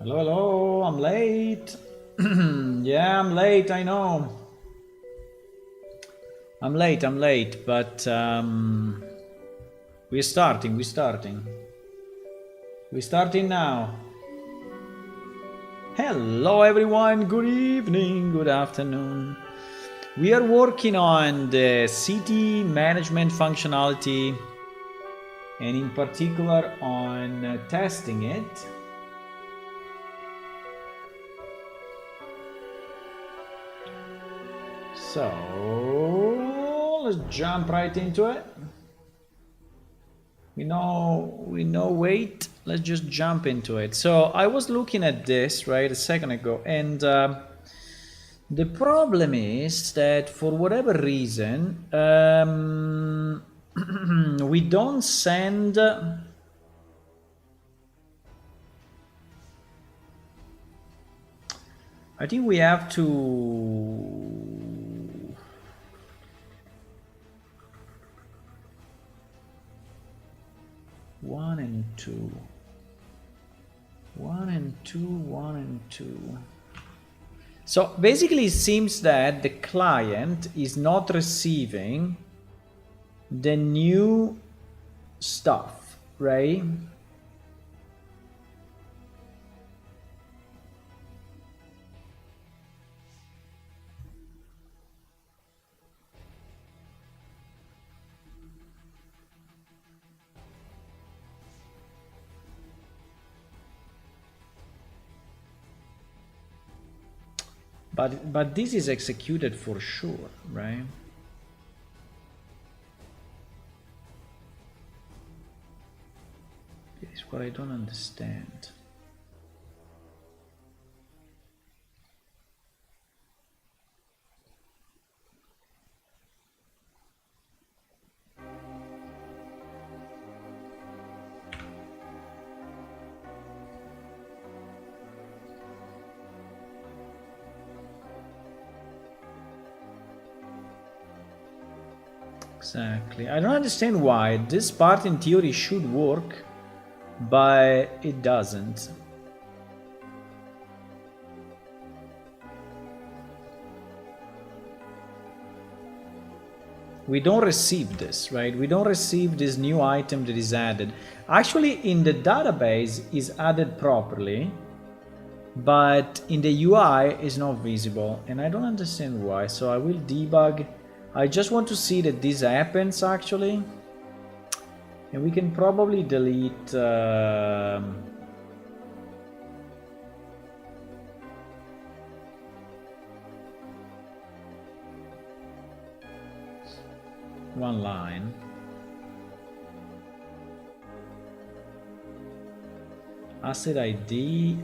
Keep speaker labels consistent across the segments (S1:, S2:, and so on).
S1: Hello, hello, I'm late. Yeah, I'm late, I know. I'm late, but we're starting. We're starting now. Hello, everyone, good evening, good afternoon. We are working on the city management functionality and in particular on testing it. So let's jump right into it. We know wait, let's just jump into it. So I was looking at this right a second ago, and the problem is that for whatever reason we don't send I think we have to one and two. So basically it seems that the client is not receiving the new stuff, right? But this is executed for sure, right? This is what I don't understand. Exactly. I don't understand why. This part in theory should work, but it doesn't. We don't receive this, right? We don't receive this new item that is added. Actually, in the database is added properly, but in the UI is not visible, and I don't understand why. So I will debug. I just want to see that this happens actually, and we can probably delete one line. Asset ID.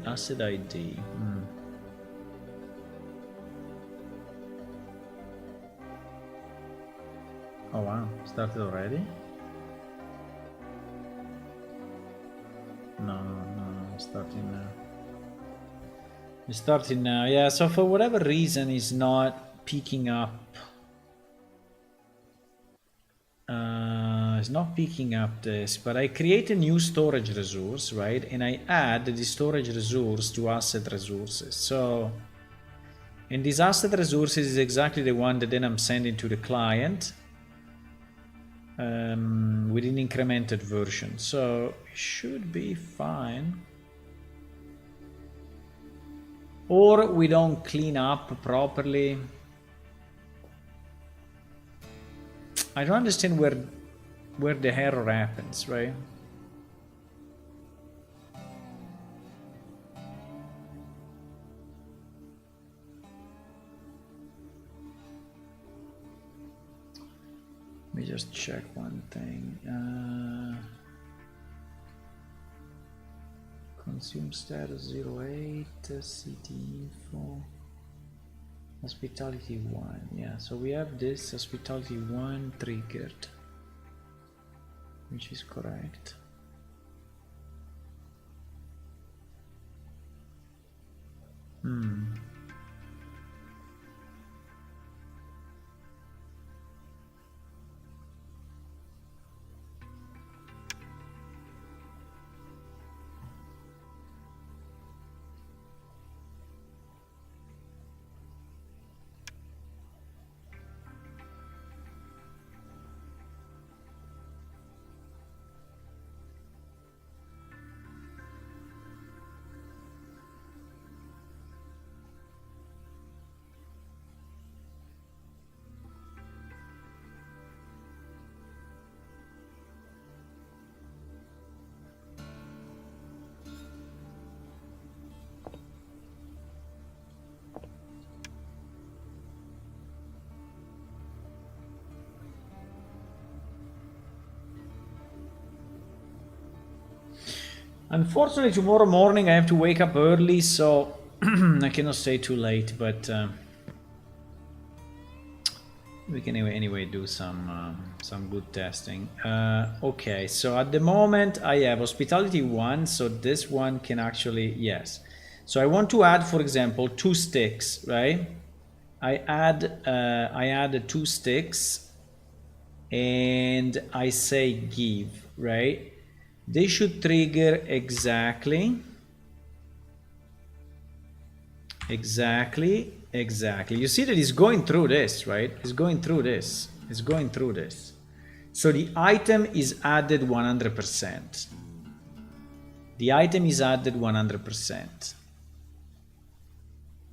S1: Oh wow, started already? No, starting now. It's starting now, yeah, so for whatever reason it's not picking up. It's not picking up this, but I create a new storage resource, right? And I add the storage resource to asset resources. So, and this asset resources is exactly the one that then I'm sending to the client with an incremented version. So it should be fine. Or we don't clean up properly. I don't understand where the error happens, right? Let me just check one thing. Consume status 08, city info, hospitality 1. Yeah, so we have this hospitality 1 triggered, which is correct. Unfortunately, tomorrow morning I have to wake up early, so I cannot stay too late, but we can anyway do some good testing. Okay, so at the moment I have hospitality 1, so this one can actually, yes. So I want to add, for example, 2 sticks, right? I add 2 sticks and I say give, right? They should trigger exactly. You see that it's going through this, right? It's going through this. So the item is added 100%. The item is added 100%.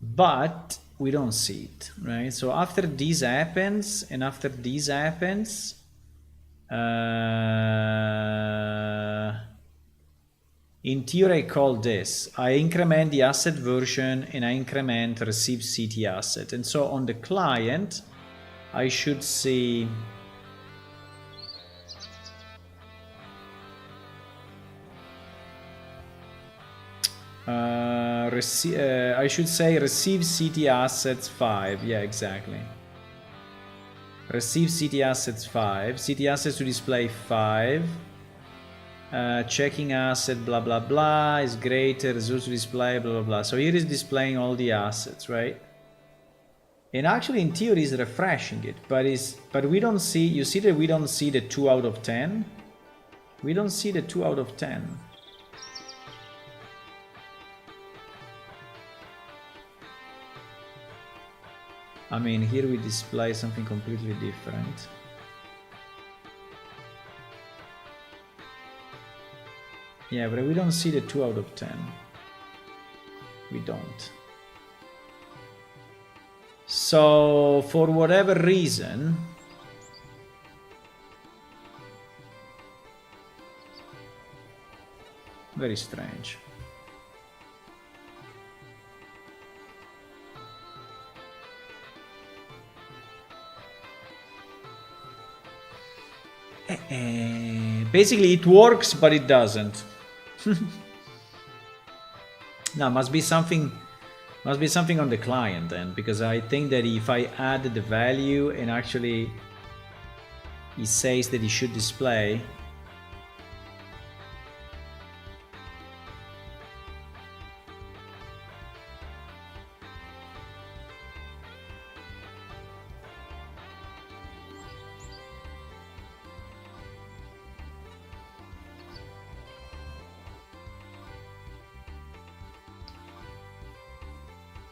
S1: But we don't see it, right? So after this happens, and after this happens, in theory I call this, I increment the asset version and I increment receive city asset. And so on the client, I should see I should say receive city assets 5. Yeah, exactly. Receive city assets 5. City assets to display 5. Checking asset blah blah blah is greater, results to display blah blah blah. So here is displaying all the assets, right? And actually in theory is refreshing it, but we don't see, you see that we don't see the 2 out of 10. We don't see the 2 out of 10. I mean, here we display something completely different. Yeah, but we don't see the 2 out of 10. We don't. So, for whatever reason, very strange. Basically, it works, but it doesn't. No, must be something on the client then, because I think that if I add the value and actually it says that it should display,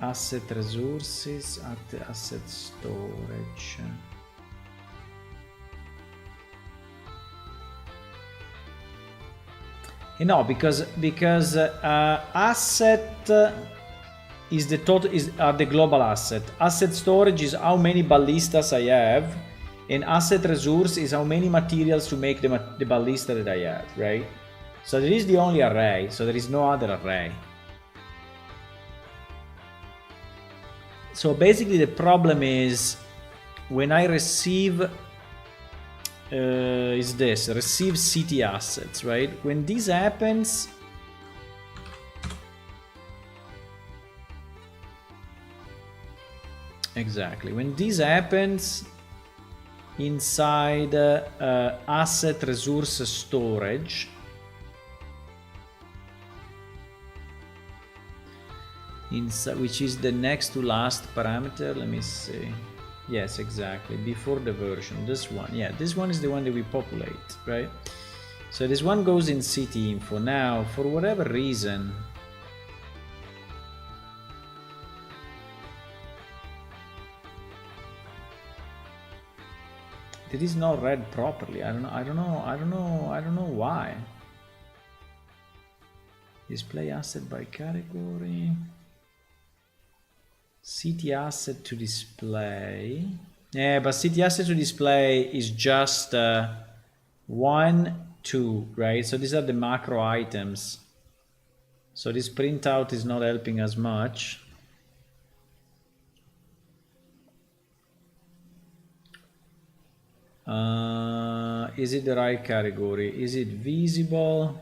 S1: asset resources at asset storage. No, because asset is the total are the global asset. Asset storage is how many ballistas I have, and asset resource is how many materials to make the ballista that I have, right? So there is the only array, so there is no other array. So basically the problem is when I receive receive city assets, right? When this happens, exactly, when this happens inside asset resource storage, which is the next to last parameter, let me see. Yes, exactly, before the version, this one, yeah, this one is the one that we populate, right? So this one goes in city info. Now, for whatever reason, it is not read properly. I don't know why. Display asset by category. City asset to display. Yeah, but city asset to display is just 1, 2, right? So these are the macro items. So this printout is not helping us much. Is it the right category? Is it visible?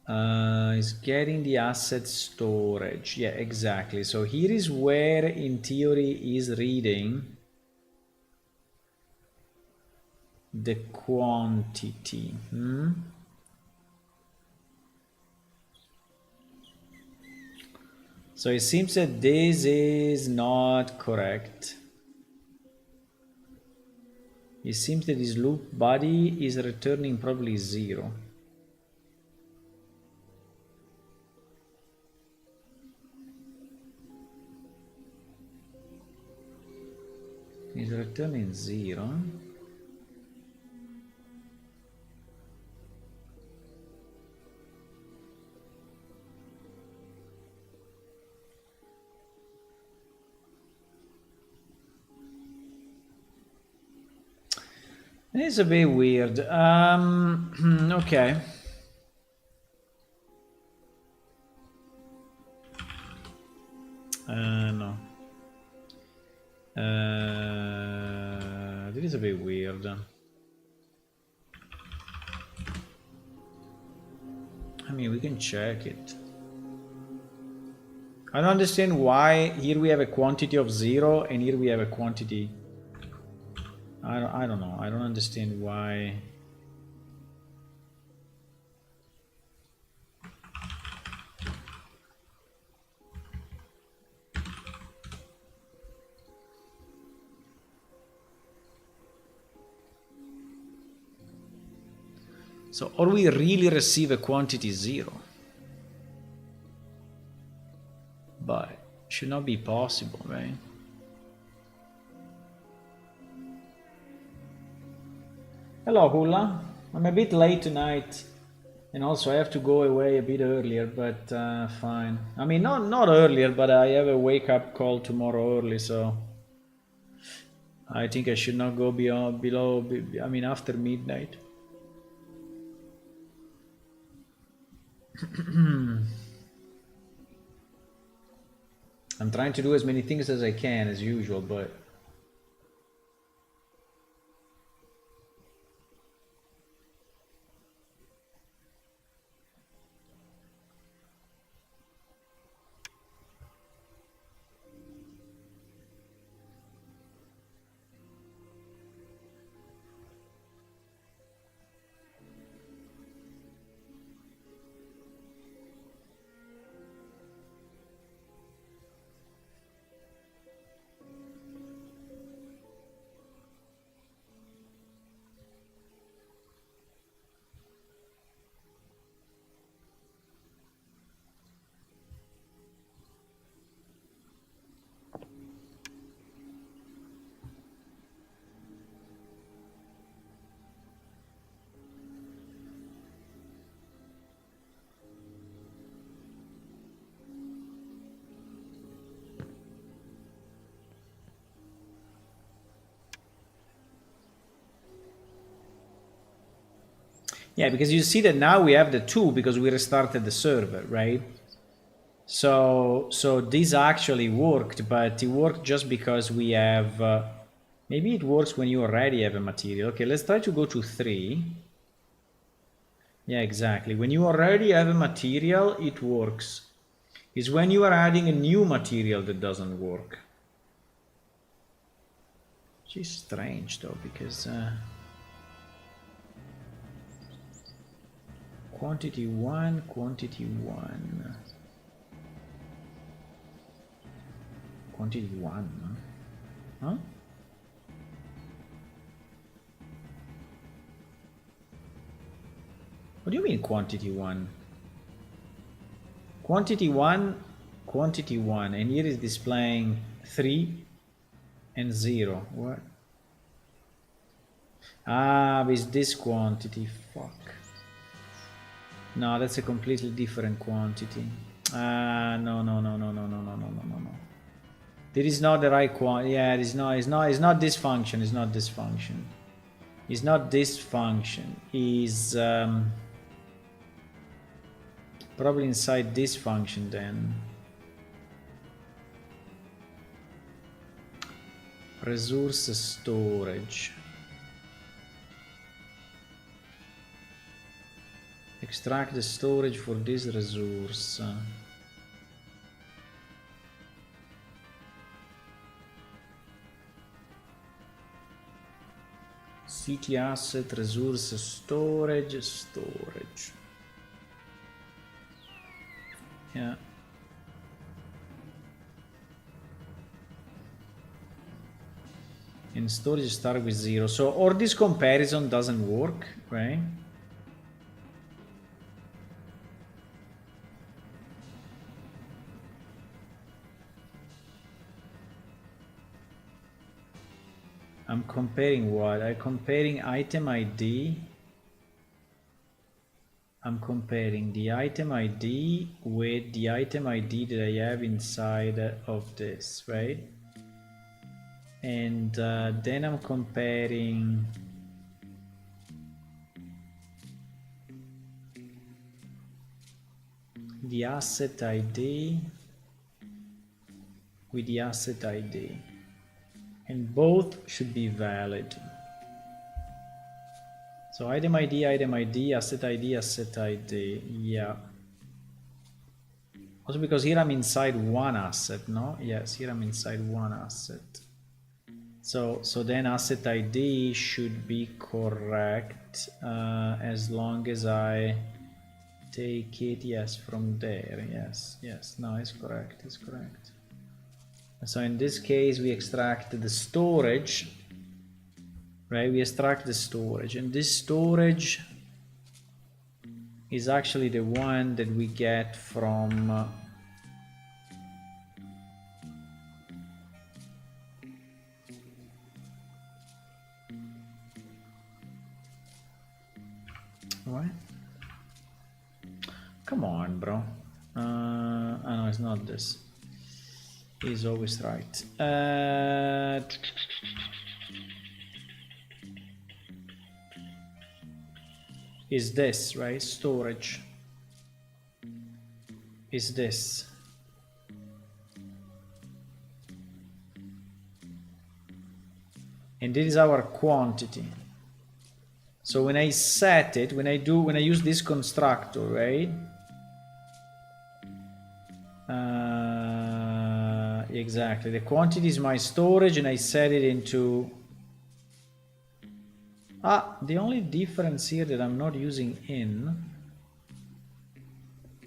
S1: Is getting the asset storage. Yeah, exactly. So here is where in theory is reading the quantity. So it seems that this is not correct. It seems that this loop body is returning probably 0. It's returning 0. It's a bit weird. Okay. No. This is a bit weird. I mean, we can check it. I don't understand why here we have a quantity of 0 and here we have a quantity. I don't know. I don't understand why. So, or we really receive a quantity 0. But it should not be possible, right? Hello, Hula. I'm a bit late tonight. And also I have to go away a bit earlier, but fine. I mean, not earlier, but I have a wake-up call tomorrow early, so I think I should not go after midnight. I'm trying to do as many things as I can, as usual, but... Yeah, because you see that now we have the 2 because we restarted the server, right? So this actually worked, but it worked just because we have... maybe it works when you already have a material. Okay, let's try to go to 3. Yeah, exactly. When you already have a material, it works. It's when you are adding a new material that doesn't work. Which is strange though, because... quantity 1, quantity 1. Quantity 1, huh? What do you mean quantity 1? Quantity 1, quantity 1, and here is displaying 3 and 0. What? Ah, with this quantity, fuck. No, that's a completely different quantity. No. There is not the right quantity. Yeah, it's not this function. It's not this function. It's not this function. Is probably inside this function then. Resource storage. Extract the storage for this resource. City asset, resource, storage. Yeah. And storage start with 0. So, or this comparison doesn't work, right? I'm comparing what? I'm comparing item ID. I'm comparing the item ID with the item ID that I have inside of this, right? And then I'm comparing the asset ID with the asset ID. And both should be valid. So item ID, asset ID, asset ID. Yeah. Also because here I'm inside one asset, no? Yes, here I'm inside one asset. So then asset ID should be correct as long as I take it, yes, from there. Yes, no, it's correct, it's correct. So in this case, we extract the storage, right? We extract the storage, and this storage is actually the one that we get from what? Come on, bro. Oh no, it's not this. He's always right. Is this, right? Storage. Is this. And this is our quantity. So when I set it, when I use this constructor, right? Exactly. The quantity is my storage, and I set it into. The only difference here that I'm not using in,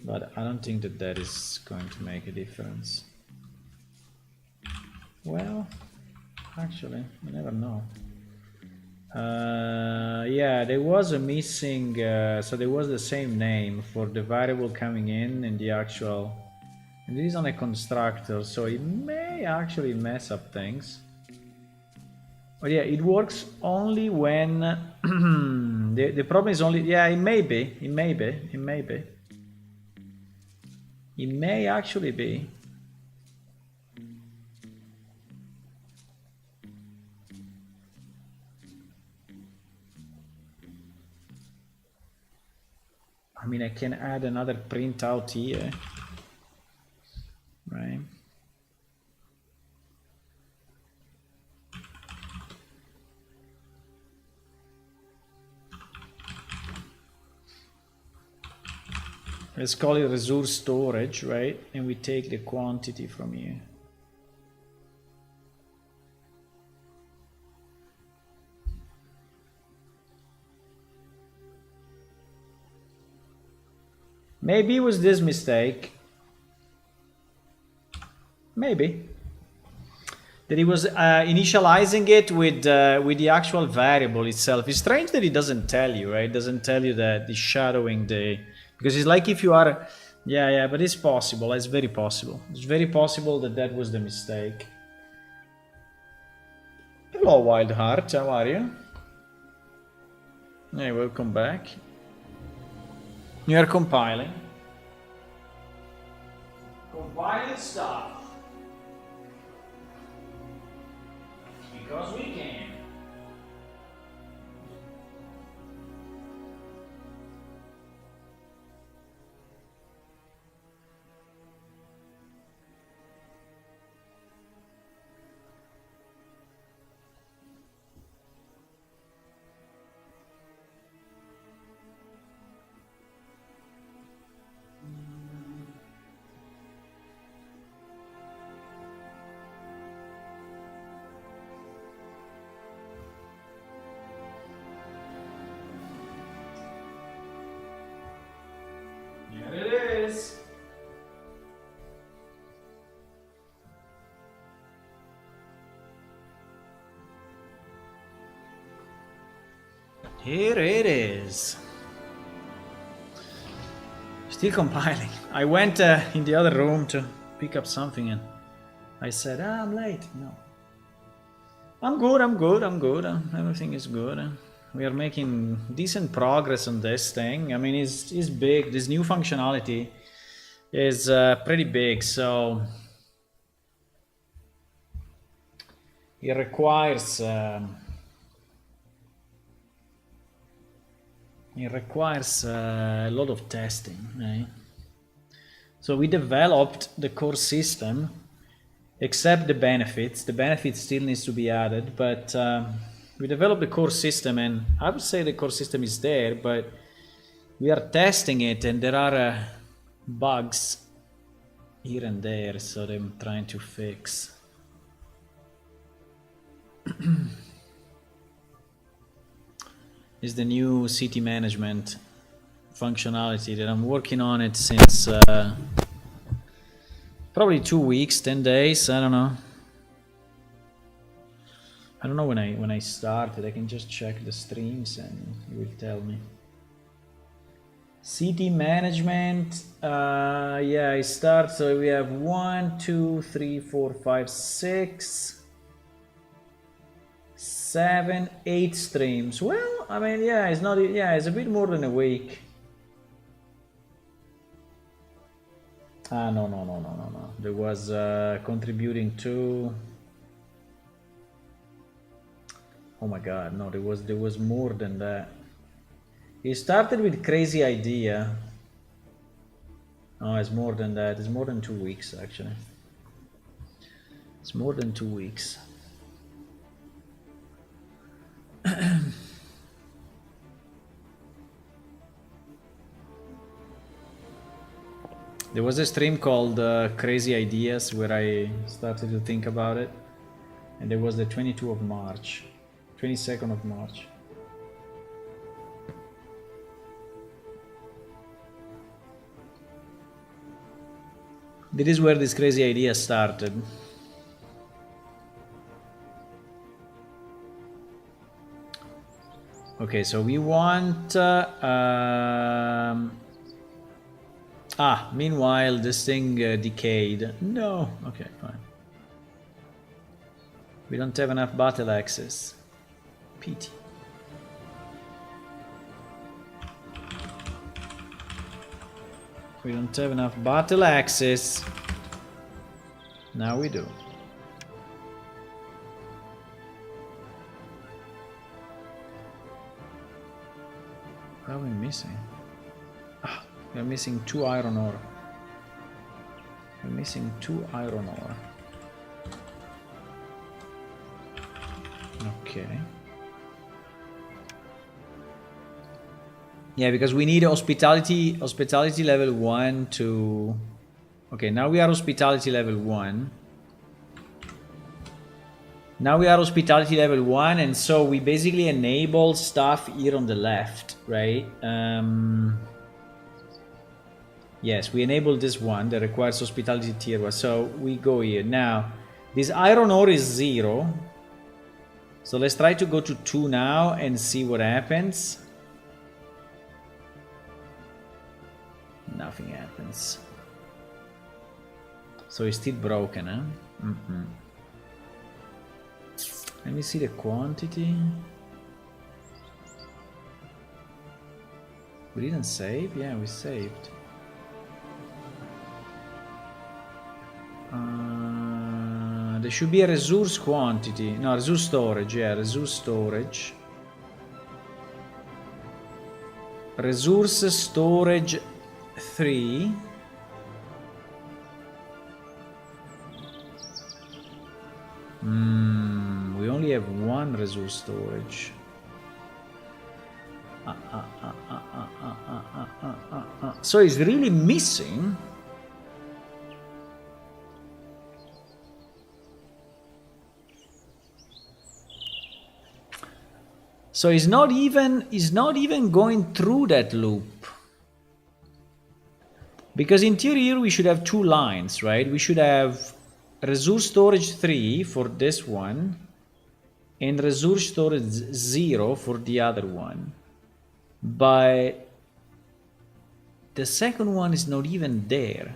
S1: but I don't think that is going to make a difference. Well, actually, you never know. Yeah, there was a missing, so there was the same name for the variable coming in and the actual, and this is on a constructor, so it may actually mess up things. But yeah, it works only when the problem is only, yeah, it may actually be. I mean, I can add another printout here, right? Let's call it resource storage, right? And we take the quantity from here. Maybe it was this mistake. Maybe. That he was initializing it with the actual variable itself. It's strange that it doesn't tell you, right? It doesn't tell you that it's shadowing the... Because it's like if you are... Yeah, but it's possible. It's very possible. It's very possible that was the mistake. Hello, Wild Heart. How are you? Hey, welcome back. You are compiling. Compiling stuff. Because we can. Here it is. Still compiling. I went in the other room to pick up something and I said, I'm late. No. I'm good. Everything is good. We are making decent progress on this thing. I mean, it's big. This new functionality is pretty big, so it requires a lot of testing, right? So we developed the core system, except the benefits. The benefits still needs to be added, but we developed the core system, and I would say the core system is there, but we are testing it, and there are bugs here and there, so I'm trying to fix. Is the new city management functionality that I'm working on it since probably 2 weeks, 10 days. I don't know when I started. I can just check the streams and it will tell me. City management, yeah, I start. So we have 1, 2, 3, 4, 5, 6, 7, 8 streams. Well, I mean, yeah, it's not. Yeah, it's a bit more than a week. No. There was contributing to. Oh my God, no, there was more than that. It started with crazy idea. Oh, it's more than that. It's more than 2 weeks actually. It's more than 2 weeks. There was a stream called Crazy Ideas where I started to think about it, and there was the 22nd of March. This is where this crazy idea started. Okay, so we want meanwhile this thing decayed. No, okay, fine. We don't have enough battle access. Pity. We don't have enough battle access. Now we do. What are we missing? We are missing 2 iron ore. We're missing 2 iron ore. Okay. Yeah, because we need hospitality level 1 to... Okay, now we are hospitality level 1. Now we are hospitality level 1, and so we basically enable stuff here on the left, right? Yes, we enable this one that requires hospitality tier 1. So we go here. Now, this iron ore is 0. So let's try to go to 2 now and see what happens. Nothing happens. So it's still broken, huh? Let me see the quantity. We didn't save? Yeah, we saved. There should be a resource quantity. No, resource storage. Yeah, resource storage. Resource storage 3. We only have 1 resource storage. So it's really missing. So it's not even going through that loop. Because in theory here we should have 2 lines, right? We should have resource storage 3 for this one, and resource storage 0 for the other one. But the second one is not even there.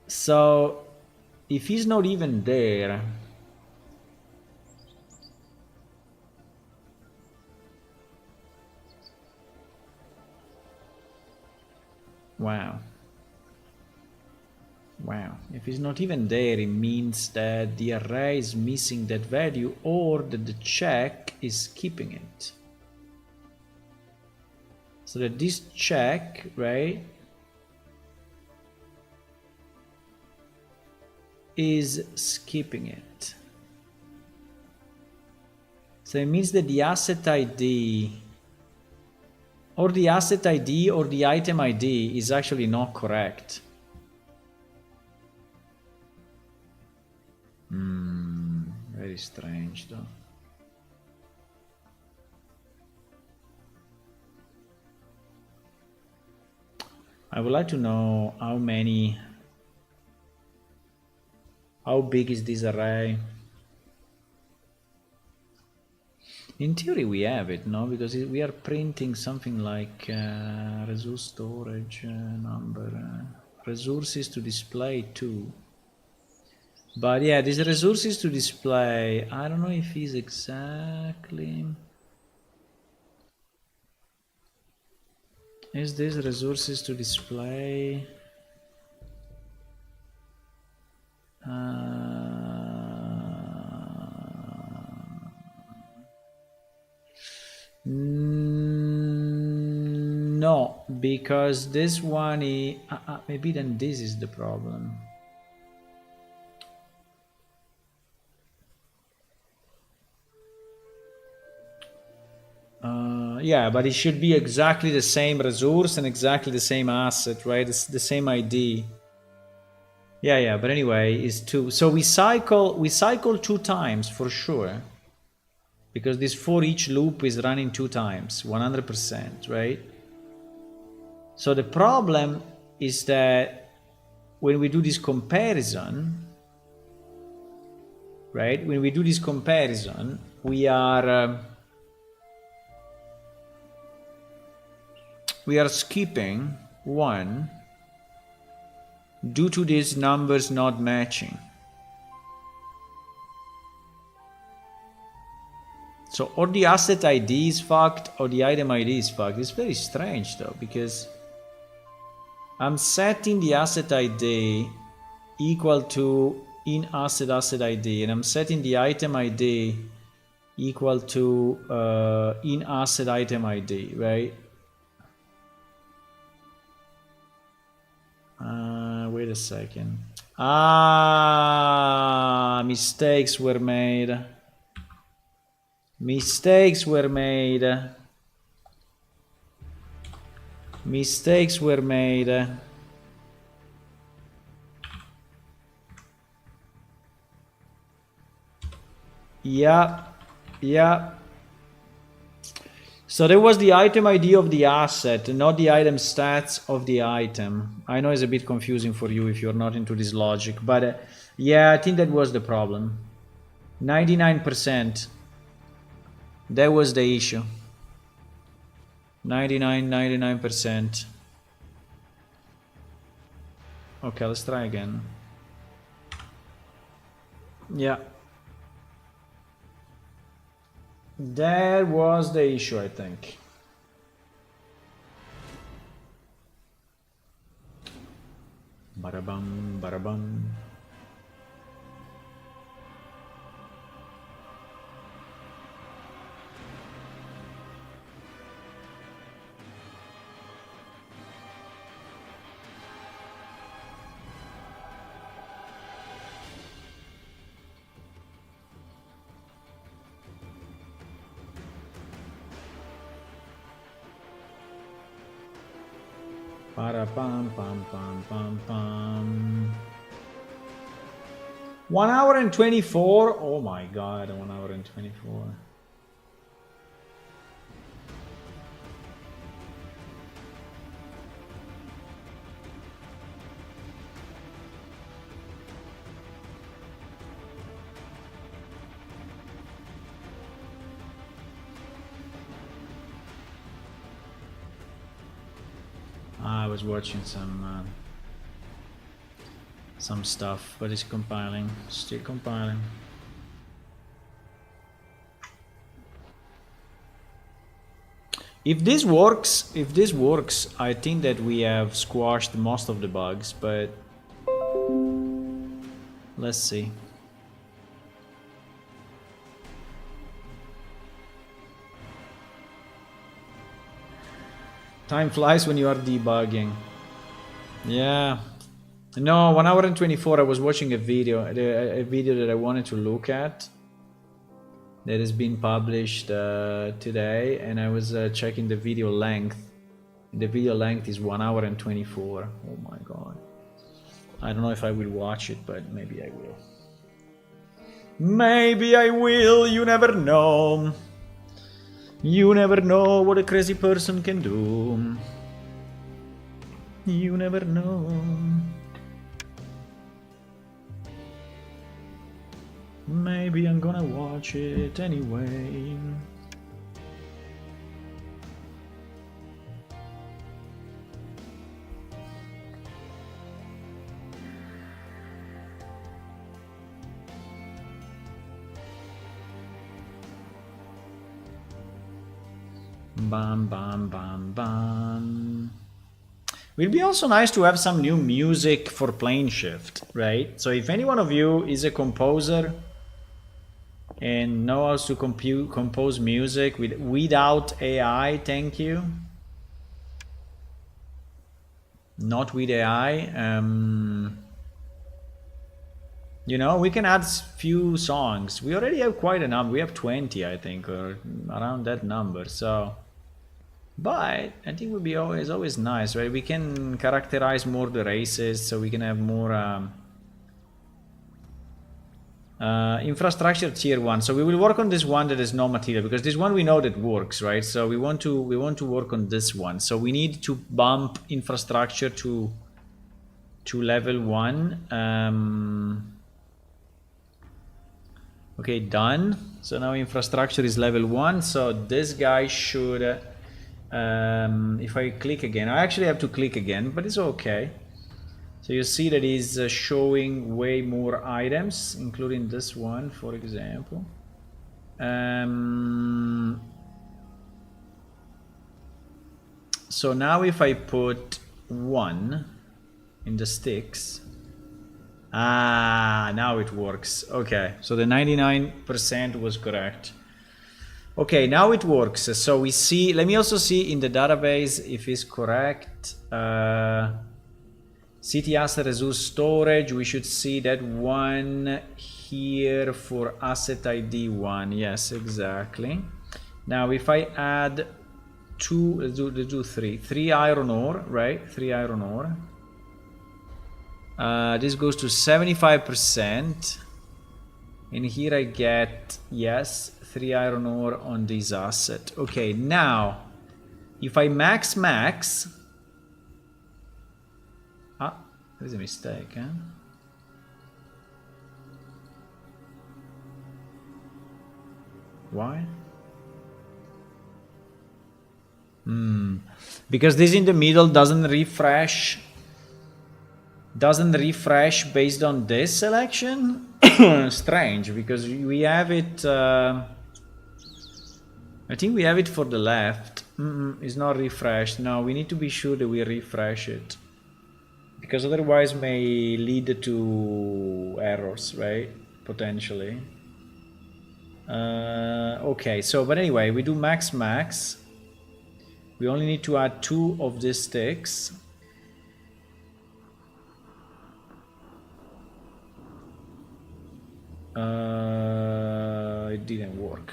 S1: So if he's not even there, wow. Wow, if it's not even there, it means that the array is missing that value or that the check is keeping it. So that this check, right, is skipping it. So it means that the asset ID or the asset ID or the item ID is actually not correct. Very strange though. I would like to know how big is this array? In theory we have it, no? Because we are printing something like resource storage number, resources to display 2. But yeah, these resources to display, I don't know if it's exactly... Is this resources to display? No, because this one is... maybe then this is the problem. Yeah, but it should be exactly the same resource and exactly the same asset, right? It's the same ID. Yeah, but anyway, it's 2. So we cycle 2 times for sure. Because this for each loop is running 2 times, 100%, right? So the problem is that when we do this comparison, right? When we do this comparison, we are skipping 1 due to these numbers not matching. So or the asset ID is fucked or the item ID is fucked. It's very strange though, because I'm setting the asset ID equal to in asset ID, and I'm setting the item ID equal to in asset item ID, right? Wait a second. Mistakes were made. Mistakes were made. Mistakes were made. Yeah. So there was the item ID of the asset, not the item stats of the item. I know it's a bit confusing for you if you're not into this logic, but yeah, I think that was the problem. 99%. That was the issue. 99%. Okay, let's try again. Yeah. That was the issue, I think. Barabam, barabam. Para pam pam pam pam pam. 1 hour and 24. Oh my god, 1 hour and 24. I was watching some stuff, but it's compiling, still compiling. If this works, I think that we have squashed most of the bugs, but let's see. Time flies when you are debugging. Yeah. No, 1 hour and 24. I was watching a video that I wanted to look at that has been published today, and I was checking the video length. The video length is 1 hour and 24. Oh my god. I don't know if I will watch it, but maybe I will. Maybe I will, you never know. You never know what a crazy person can do. You never know. Maybe I'm gonna watch it anyway. Bam, bam, bam, bam. It would be also nice to have some new music for Plane Shift, right? So if any one of you is a composer and knows how to compose music without AI, thank you. Not with AI. You know, we can add few songs. We already have quite a number. We have 20, I think, or around that number. So, but I think it would be always nice, right? We can characterize more the races, so we can have more infrastructure tier 1. So we will work on this one that is no material, because this one we know that works, right? So we want to work on this one. So we need to bump infrastructure to level 1. Okay, done. So now infrastructure is level 1. So this guy should, if I click again, I actually have to click again, but it's okay. So you see that he's showing way more items, including this one, for example. So now if I put 1 in the sticks, now it works. Okay, so the 99% was correct. Okay, now it works. So we see, let me also see in the database if it's correct. City asset resource storage, we should see that one here for asset ID 1. Yes, exactly. Now if I add 2, let's do 3 iron ore, right? 3 iron ore. This goes to 75%. And here I get, yes, 3 iron ore on this asset. Okay, now, if I max, there's a mistake, huh? Why? Because this in the middle doesn't refresh based on this selection. Strange, because we have it, I think we have it for the left. It's not refreshed. No, we need to be sure that we refresh it, because otherwise may lead to errors, right? Potentially. Okay, so but anyway, we do max. We only need to add 2 of these sticks. It didn't work.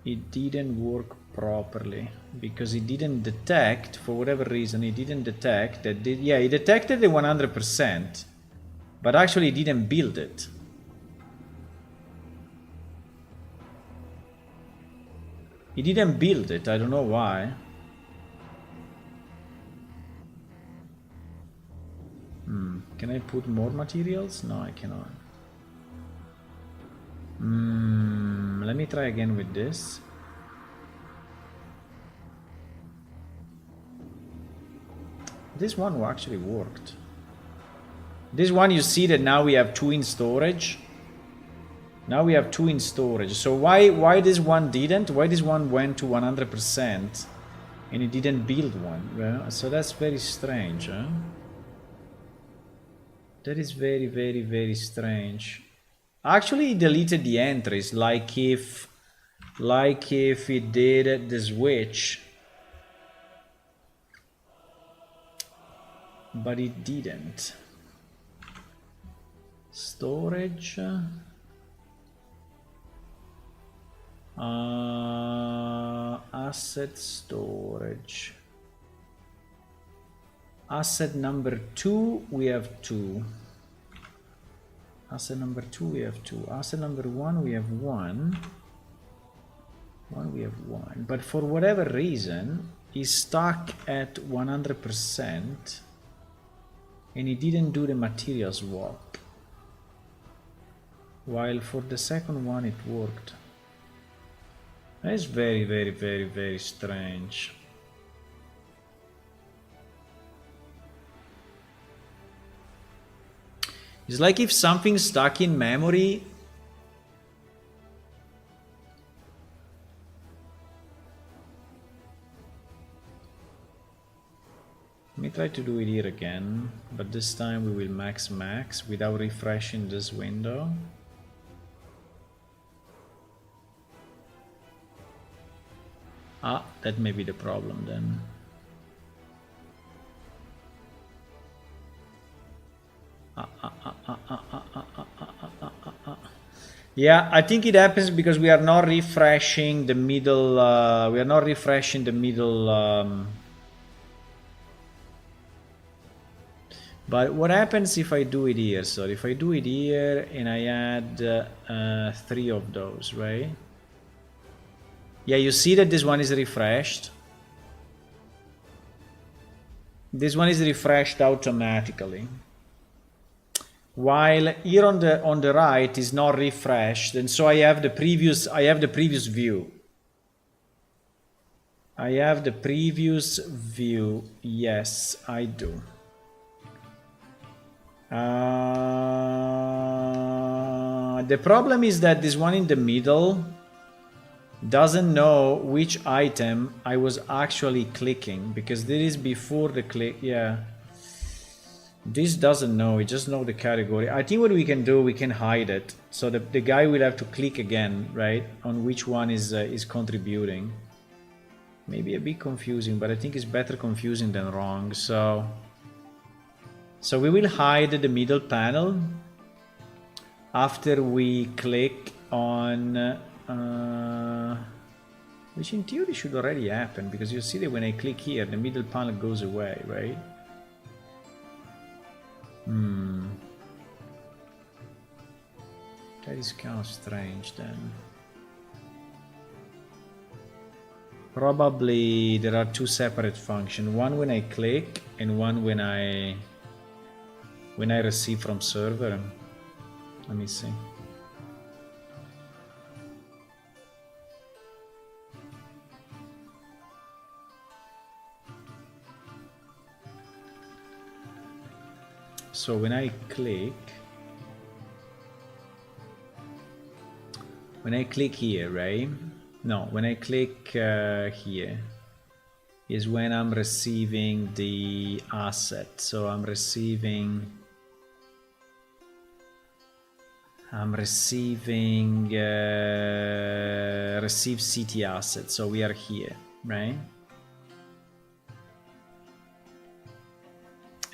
S1: It didn't work properly because it didn't detect, for whatever reason, it didn't detect that. Yeah, it detected the 100%, but actually it didn't build it. It didn't build it. I don't know why. Can I put more materials? No, I cannot. Let me try again with this. this one actually worked. This one, you see that now we have 2 in storage. Now we have 2 in storage. So why this one didn't? Why this one went to 100% and it didn't build one? Well, so that's very strange, huh? That is very, very, very strange. Actually, it deleted the entries, like if it did the switch, but it didn't. Storage. Asset storage. Asset number 2, we have 2. Asset number 2, we have 2. Asset number 1, we have 1. We have 1. But for whatever reason, he's stuck at 100%, and he didn't do the material swap. While for the second one, it worked. That's very, very, very, very strange. It's like if something's stuck in memory. Let me try to do it here again, but this time we will max without refreshing this window. Ah, that may be the problem then. Yeah, I think it happens because we are not refreshing the middle. We are not refreshing the middle. But what happens if I do it here? So if I do it here and I add 3 of those, right? Yeah, you see that this one is refreshed. This one is refreshed automatically. While here on the right is not refreshed, and so I have the previous view. I have the previous view. Yes, I do. The problem is that this one in the middle doesn't know which item I was actually clicking, because this is before the click. Yeah, this doesn't know, it just knows the category. I think what we can do, we can hide it, so the guy will have to click again, right, on which one is contributing. Maybe a bit confusing, but I think it's better confusing than wrong. So we will hide the middle panel after we click on which in theory should already happen, because you see that when I click here, the middle panel goes away, right? That is kind of strange then. Probably there are 2 separate functions, one when I click and one when I receive from server. Let me see. So when I click here, right? No, when I click here is when I'm receiving the asset. So I'm receiving receive city asset. So we are here, right?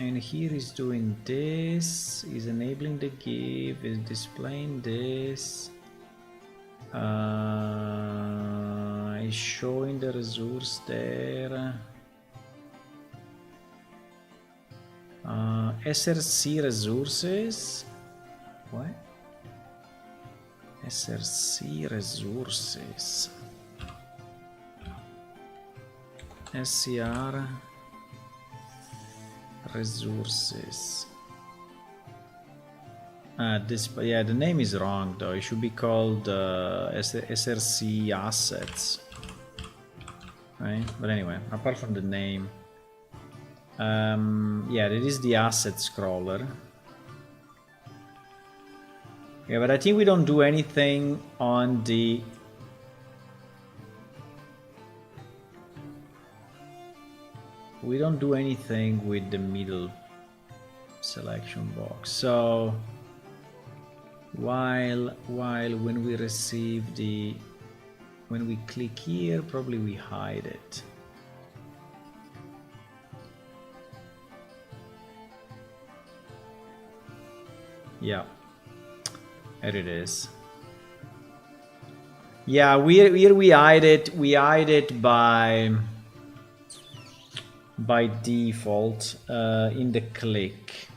S1: And here is doing this, is enabling the give, is displaying this, is showing the resource there. SRC resources. What? SRC resources. SCR resources. Yeah, the name is wrong though. It should be called SRC assets, right? But anyway, apart from the name, Yeah, it is the asset scroller. Yeah, but I think we don't do anything on the... We don't do anything with the middle selection box. So while when we receive the... When we click here, probably we hide it. Yeah, there it is. Yeah, here we hide it. We hide it by default in the click.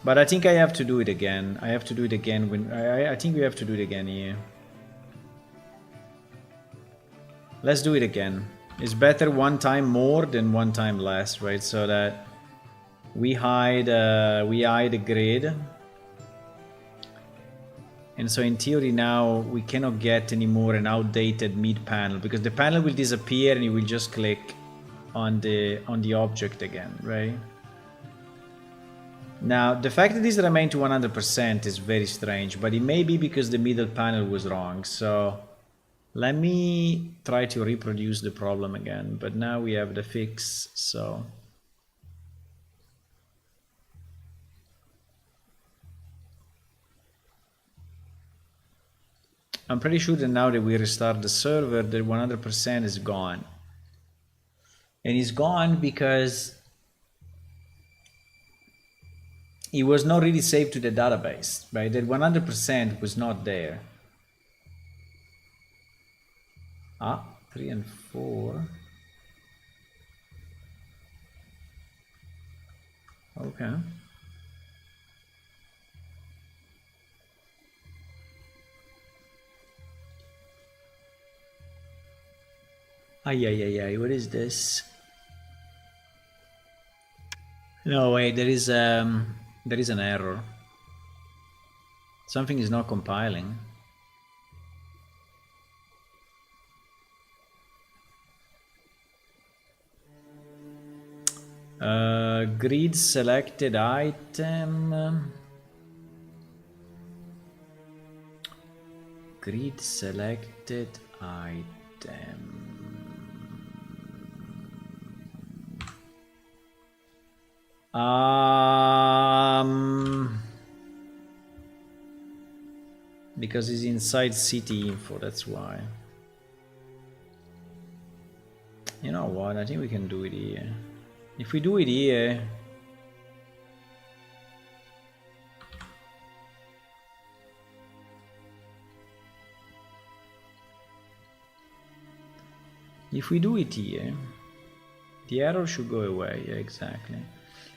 S1: But I think I have to do it again. I have to do it again when I think we have to do it again here. Let's do it again. It's better one time more than one time less, right? So that we hide the grid. And so in theory now we cannot get anymore an outdated mid panel because the panel will disappear and you will just click on the object again, right? Now, the fact that this remained to 100% is very strange, but it may be because the middle panel was wrong. So let me try to reproduce the problem again, but now we have the fix, so... I'm pretty sure that now that we restart the server, the 100% is gone. And it's gone because it was not really saved to the database, right? That 100% was not there. 3 and 4. Okay. Ay, what is this? No, wait, there is an error. Something is not compiling. Grid selected item. Grid selected item. Because it's inside city info, that's why. You know what? I think we can do it here. If we do it here, the error should go away. Yeah, exactly.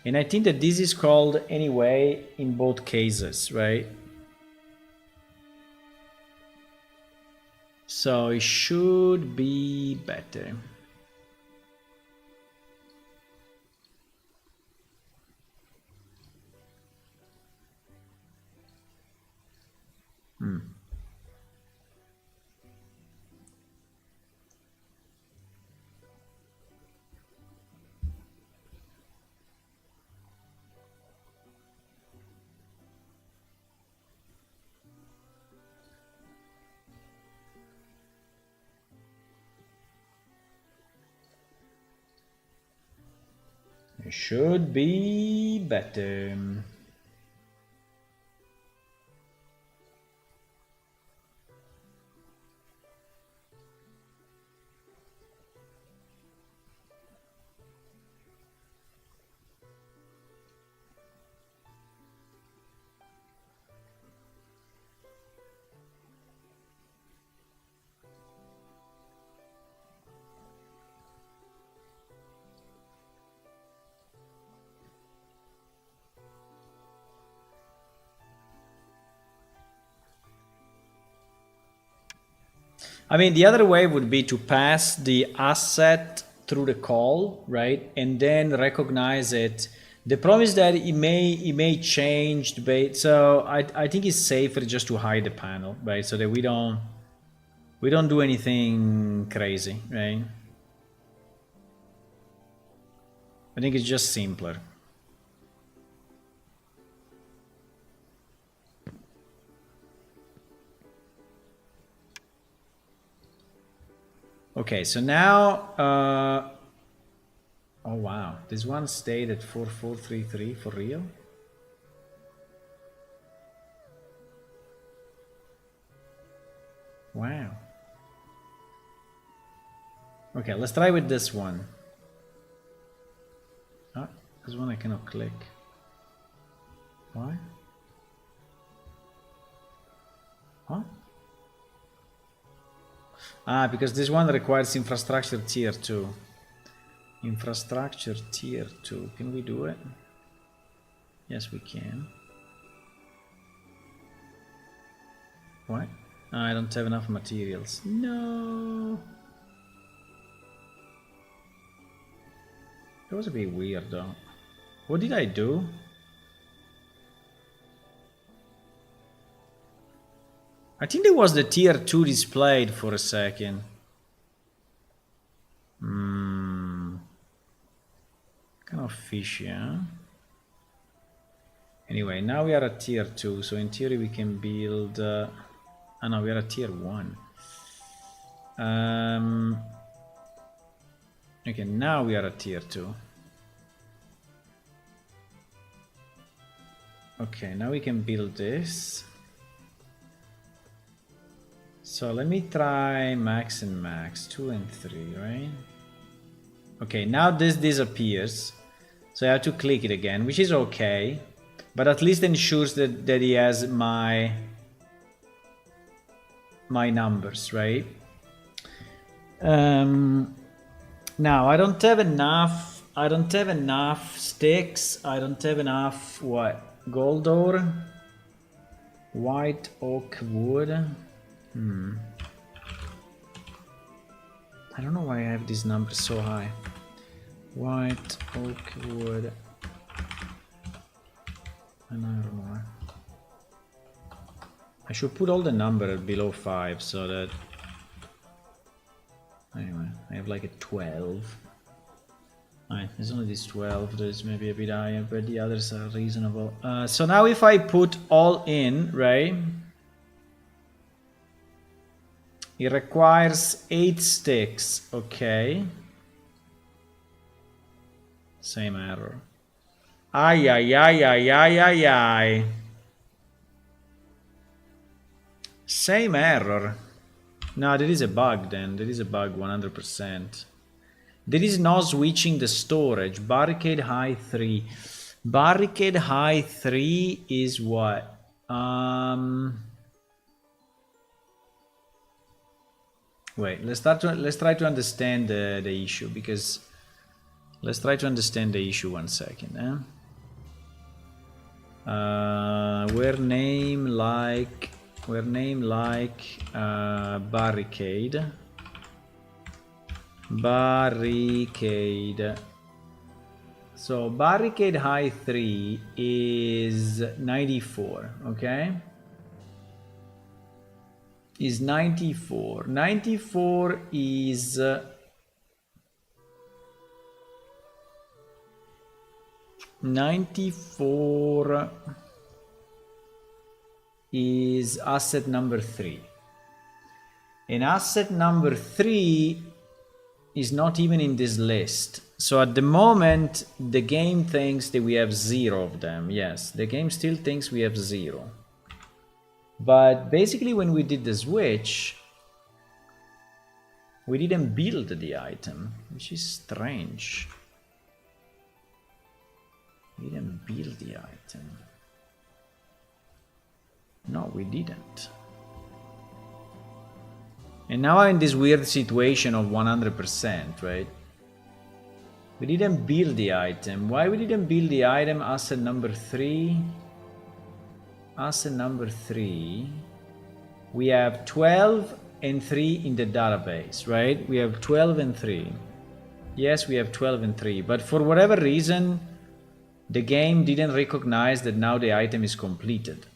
S1: And I think that this is called anyway in both cases, right? So it should be better. It should be better. I mean, the other way would be to pass the asset through the call, right? And then recognize it The problem is that it may change the base, so I think it's safer just to hide the panel, right? So that we don't do anything crazy, right? I think it's just simpler. Okay, so now, oh wow, this one stayed at 4433 for real? Wow. Okay, let's try with this one. Ah, this one I cannot click. Why? Huh? Ah, because this one requires infrastructure tier 2. Infrastructure tier 2. Can we do it? Yes, we can. What? I don't have enough materials. No. That was a bit weird though. What did I do? I think there was the tier 2 displayed for a second. Kind of fishy, huh? Anyway, now we are at tier 2, so in theory we can build... oh no, we are at tier 1. Okay, now we are at tier 2. Okay, now we can build this. So let me try max and max, 2 and 3, right? Okay, now this disappears. So I have to click it again, which is okay. But at least ensures that he has my numbers, right? Now I don't have enough sticks. I don't have enough what? Gold ore? White oak wood? I don't know why I have these numbers so high. White oak wood and iron ore. I should put all the numbers below 5 so that... Anyway, I have like a 12. Alright, there's only this 12, there's maybe a bit higher, but the others are reasonable. So now if I put all in, right? It requires 8 sticks, okay. Same error. Ay, ay, ay, ay, ay, ay, ay. Same error. No, there is a bug then. There is a bug 100%. There is no switching the storage. Barricade high 3. Barricade high 3 is what? Wait, let's try to understand the issue, because let's try to understand the issue 1 second. We're name like barricade. So barricade high 3 is 94, okay? Is 94. 94 is asset number 3. And asset number 3 is not even in this list. So at the moment, the game thinks that we have 0 of them. Yes, the game still thinks we have 0. But basically when we did the switch, we didn't build the item, which is strange. We didn't build the item. No, we didn't. And now I'm in this weird situation of 100%, right? We didn't build the item. Why we didn't build the item? Asset number 3. Asset number 3. We have 12 and 3 in the database, right? We have 12 and 3. Yes, we have 12 and 3. But for whatever reason, the game didn't recognize that now the item is completed.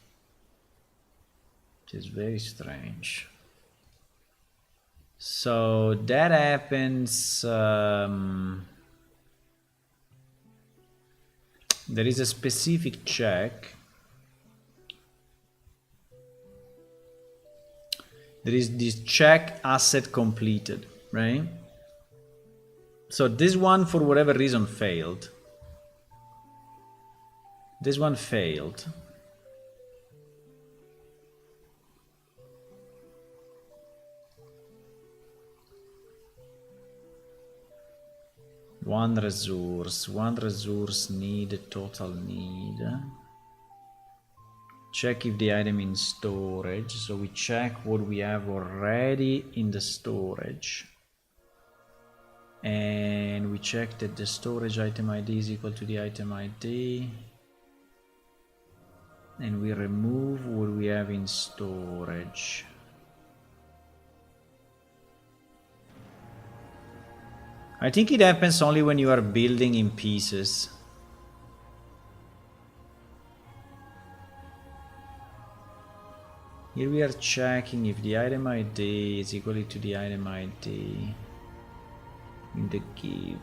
S1: Which is very strange. So that happens. There is a specific check. There is this check asset completed, right? So this one, for whatever reason, failed. This one failed. One resource need, total need. Check if the item in storage. So we check what we have already in the storage. And we check that the storage item ID is equal to the item ID. And we remove what we have in storage. I think it happens only when you are building in pieces. Here we are checking if the item ID is equal to the item ID in the give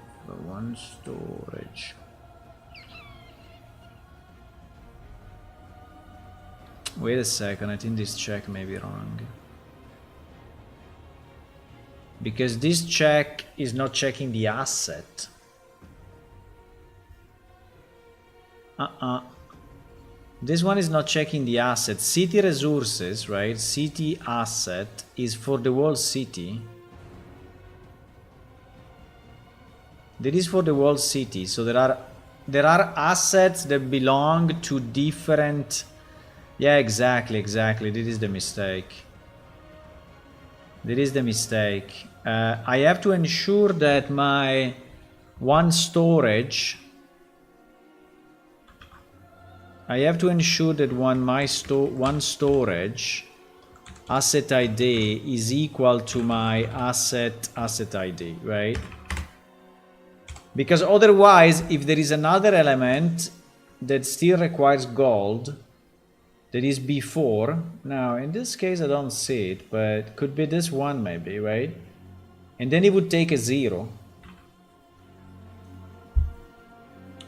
S1: one storage. Wait a second, I think this check may be wrong. Because this check is not checking the asset. This one is not checking the asset. City resources, right? City asset is for the whole city. That is for the whole city. So there are assets that belong to different. Yeah, exactly. This is the mistake. That is the mistake. I have to ensure that my one storage. I have to ensure that one storage asset ID is equal to my asset ID, right? Because otherwise, if there is another element that still requires gold, that is before. Now, in this case, I don't see it, but could be this one maybe, right? And then it would take a 0.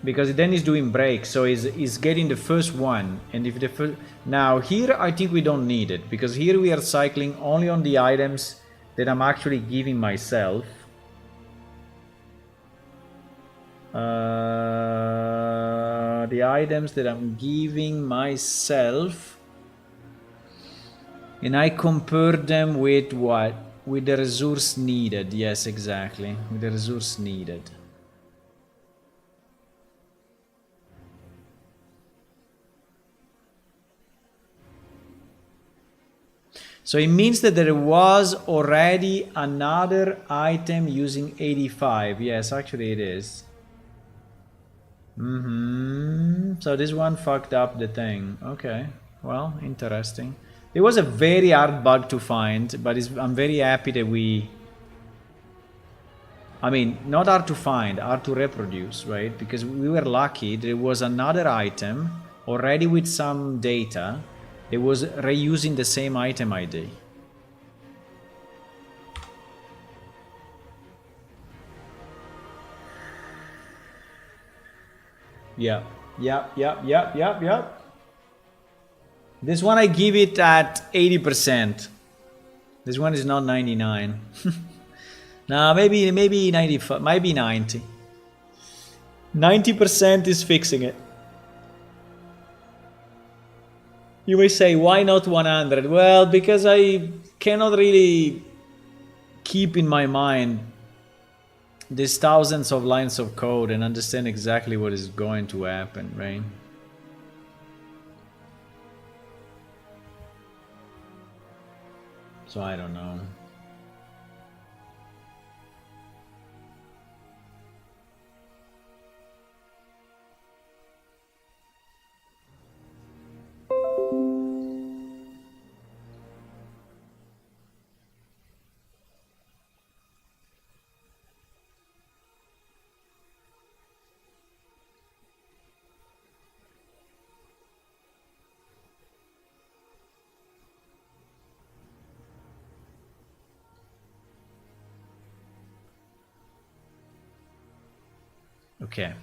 S1: Because then it's doing break, so it's getting the first one. And if the first... Now, here I think we don't need it, because here we are cycling only on the items that I'm actually giving myself. The items that I'm giving myself, and I compare them with what? With the resource needed. Yes, exactly, with the resource needed. So it means that there was already another item using 85. Yes, actually it is. So this one fucked up the thing. Okay, well, interesting. It was a very hard bug to find, but I'm very happy that we... I mean, not hard to find, hard to reproduce, right? Because we were lucky there was another item already with some data that was reusing the same item ID. Yeah. This one I give it at 80%. This one is not 99. Nah, maybe 95, maybe 90. 90% is fixing it. You may say, why not 100? Well, because I cannot really keep in my mind these thousands of lines of code and understand exactly what is going to happen, right? So I don't know. Okay.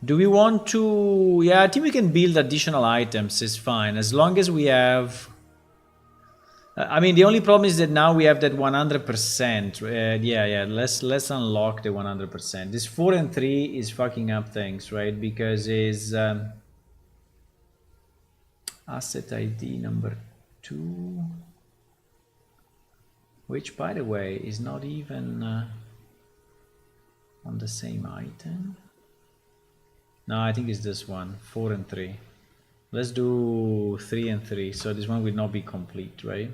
S1: Do we want to... Yeah, I think we can build additional items, it's fine. As long as we have... I mean, the only problem is that now we have that 100%. Yeah, let's unlock the 100%. This 4 and 3 is fucking up things, right? Because it's asset ID number 2, which, by the way, is not even on the same item. No, I think it's this one, 4 and 3. Let's do 3 and 3. So this one will not be complete, right?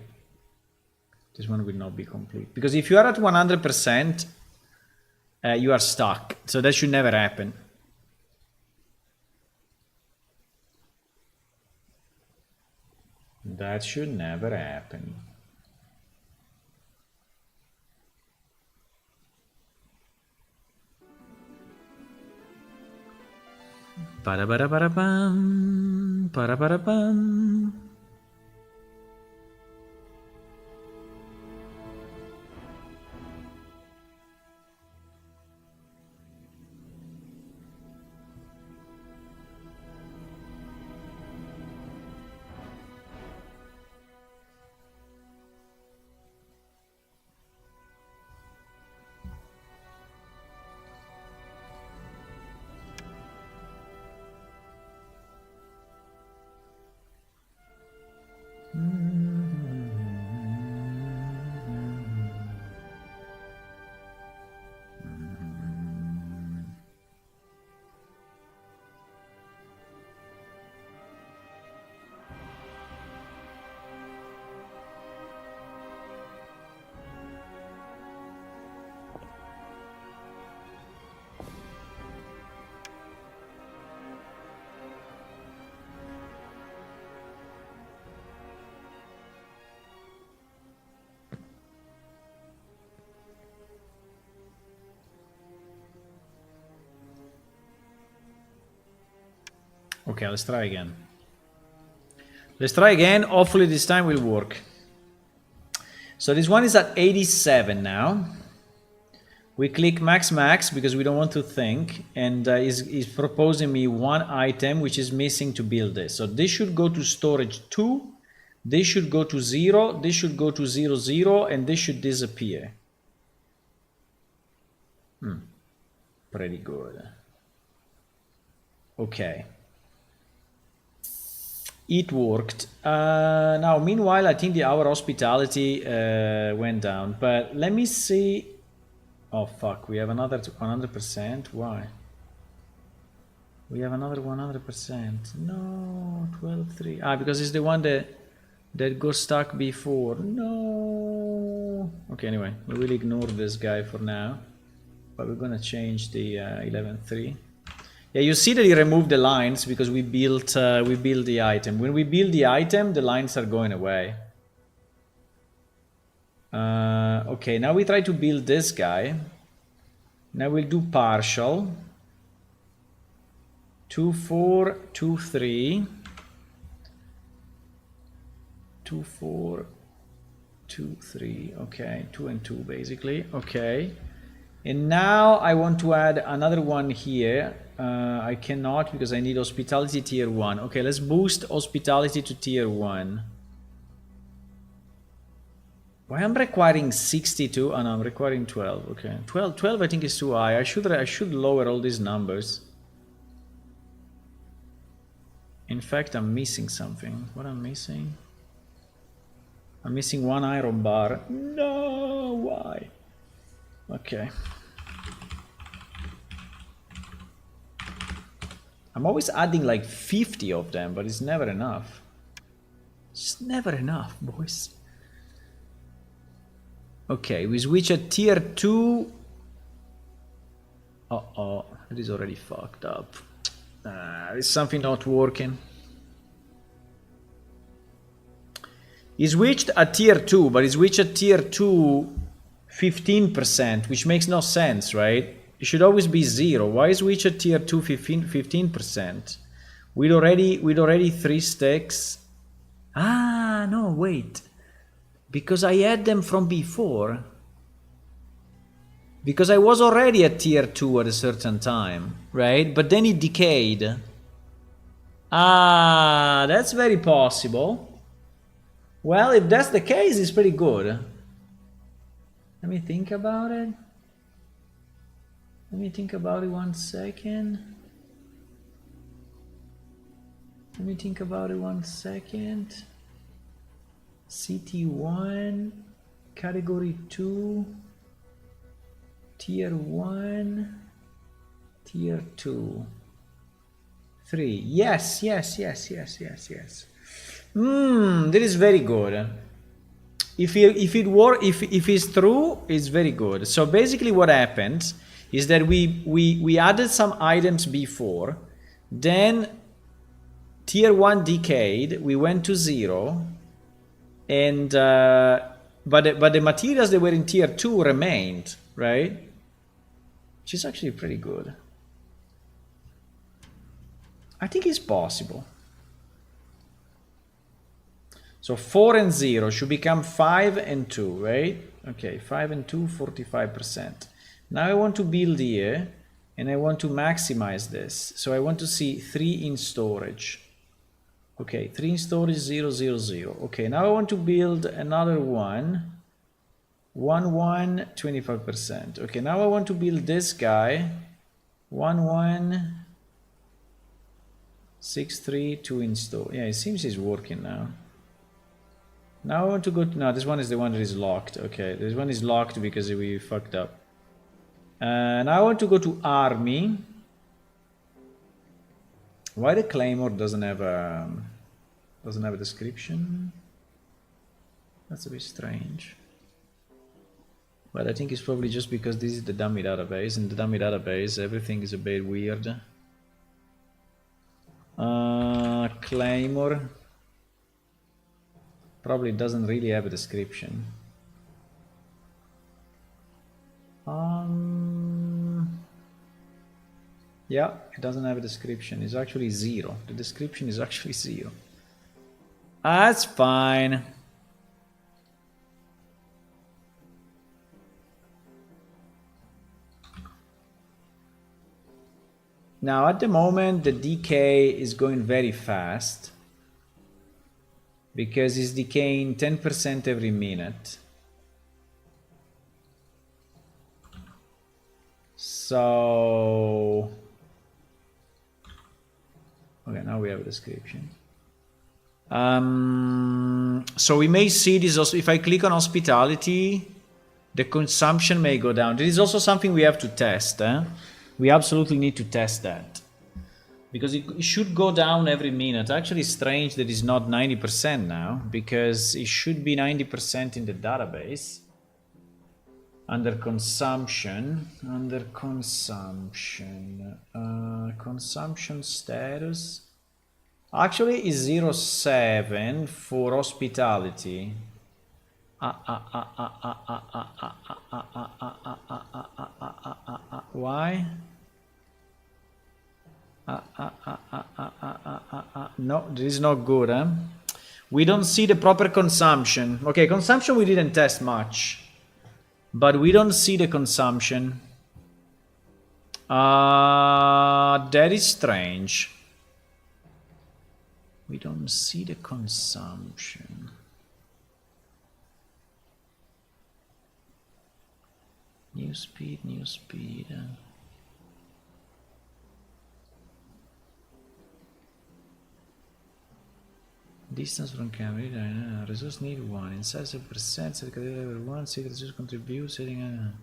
S1: This one will not be complete. Because if you are at 100%, you are stuck. So that should never happen. That should never happen. Para-para-para-pam, para-para-pam. Okay, let's try again. Let's try again. Hopefully this time will work. So this one is at 87 now. We click max because we don't want to think, and is proposing me one item which is missing to build this. So this should go to storage 2, this should go to 0, this should go to 0, 0, and this should disappear. Pretty good. Okay. It worked. Now, meanwhile, I think our hospitality went down. But let me see. Oh, fuck. We have another 100%. Why? We have another 100%. No, 12.3. Ah, because it's the one that got stuck before. No. Okay, anyway. We will ignore this guy for now. But we're going to change the 11.3. Yeah, you see that he removed the lines because we built the item. When we build the item, the lines are going away. Okay, now we try to build this guy. Now we'll do partial. 2, 4, 2, 3. 2, 4, 2, 3. Okay, 2 and 2 basically. Okay. And now I want to add another one here. I cannot because I need hospitality tier 1. Okay, let's boost hospitality to tier 1. Why I'm requiring 62? Oh no, I'm requiring 12. Okay, 12 I think is too high. I should lower all these numbers. In fact, I'm missing something. What I'm missing? I'm missing one iron bar. No, why? Okay. I'm always adding like 50 of them, but it's never enough. It's never enough, boys. Okay, we switch at tier 2. Uh-oh, it is already fucked up. There's something not working. He switched at tier 2, but he switched at tier 2 15%, which makes no sense, right? It should always be 0. Why is switch at tier 2 15%? With already 3 sticks. Ah, no, wait. Because I had them from before. Because I was already at tier 2 at a certain time, right? But then it decayed. Ah, that's very possible. Well, if that's the case, it's pretty good. Let me think about it. Let me think about it 1 second. Let me think about it 1 second. CT1, category 2, tier 1, tier 2, 3. Yes. That is very good. If it's true, it's very good. So basically what happened is that we added some items before, then tier 1 decayed, we went to 0, and but the materials that were in tier 2 remained, right? Which is actually pretty good. I think it's possible. So 4 and 0 should become 5 and 2, right? Okay, 5 and 2, 45%. Now I want to build here, and I want to maximize this. So I want to see 3 in storage. Okay, 3 in storage, 0, 0, 0. Okay, now I want to build another one. 1, 1, 25%. Okay, now I want to build this guy. 1, 1, 6, 3, 2 in store. Yeah, it seems it's working now. Now I want to go to, no, this one is the one that is locked. Okay, this one is locked because we fucked up. Now I want to go to army. Why the claymore doesn't have a description? That's a bit strange. But I think it's probably just because this is the dummy database. In the dummy database, everything is a bit weird. Claymore probably doesn't really have a description. Yeah, it doesn't have a description. It's actually 0. The description is actually 0. That's fine. Now at the moment the decay is going very fast because it's decaying 10% every minute. So okay, now we have a description. So we may see this also if I click on hospitality, the consumption may go down. This is also something we have to test. We absolutely need to test that because it should go down every minute. Actually, it's strange that it's not 90% now because it should be 90% in the database. Under consumption, consumption status. Actually, is 07 for hospitality. Why? No, this is not good, huh? We don't see the proper consumption. Okay, consumption we didn't test much, but we don't see the consumption. That is strange. We don't see the consumption. New speed. Distance from camera, resource need 1, inside 7%, set category level 1, secret resource contribute, setting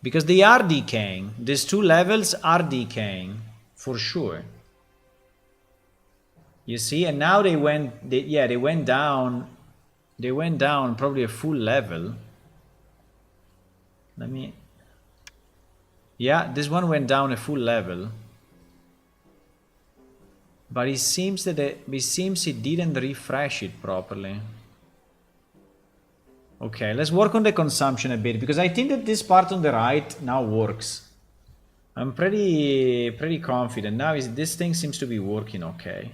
S1: Because they are decaying. These 2 levels are decaying, for sure. You see, and now they went down. They went down probably a full level. Yeah, this one went down a full level. But it seems that it didn't refresh it properly. Okay, let's work on the consumption a bit because I think that this part on the right now works. I'm pretty confident now. This thing seems to be working okay.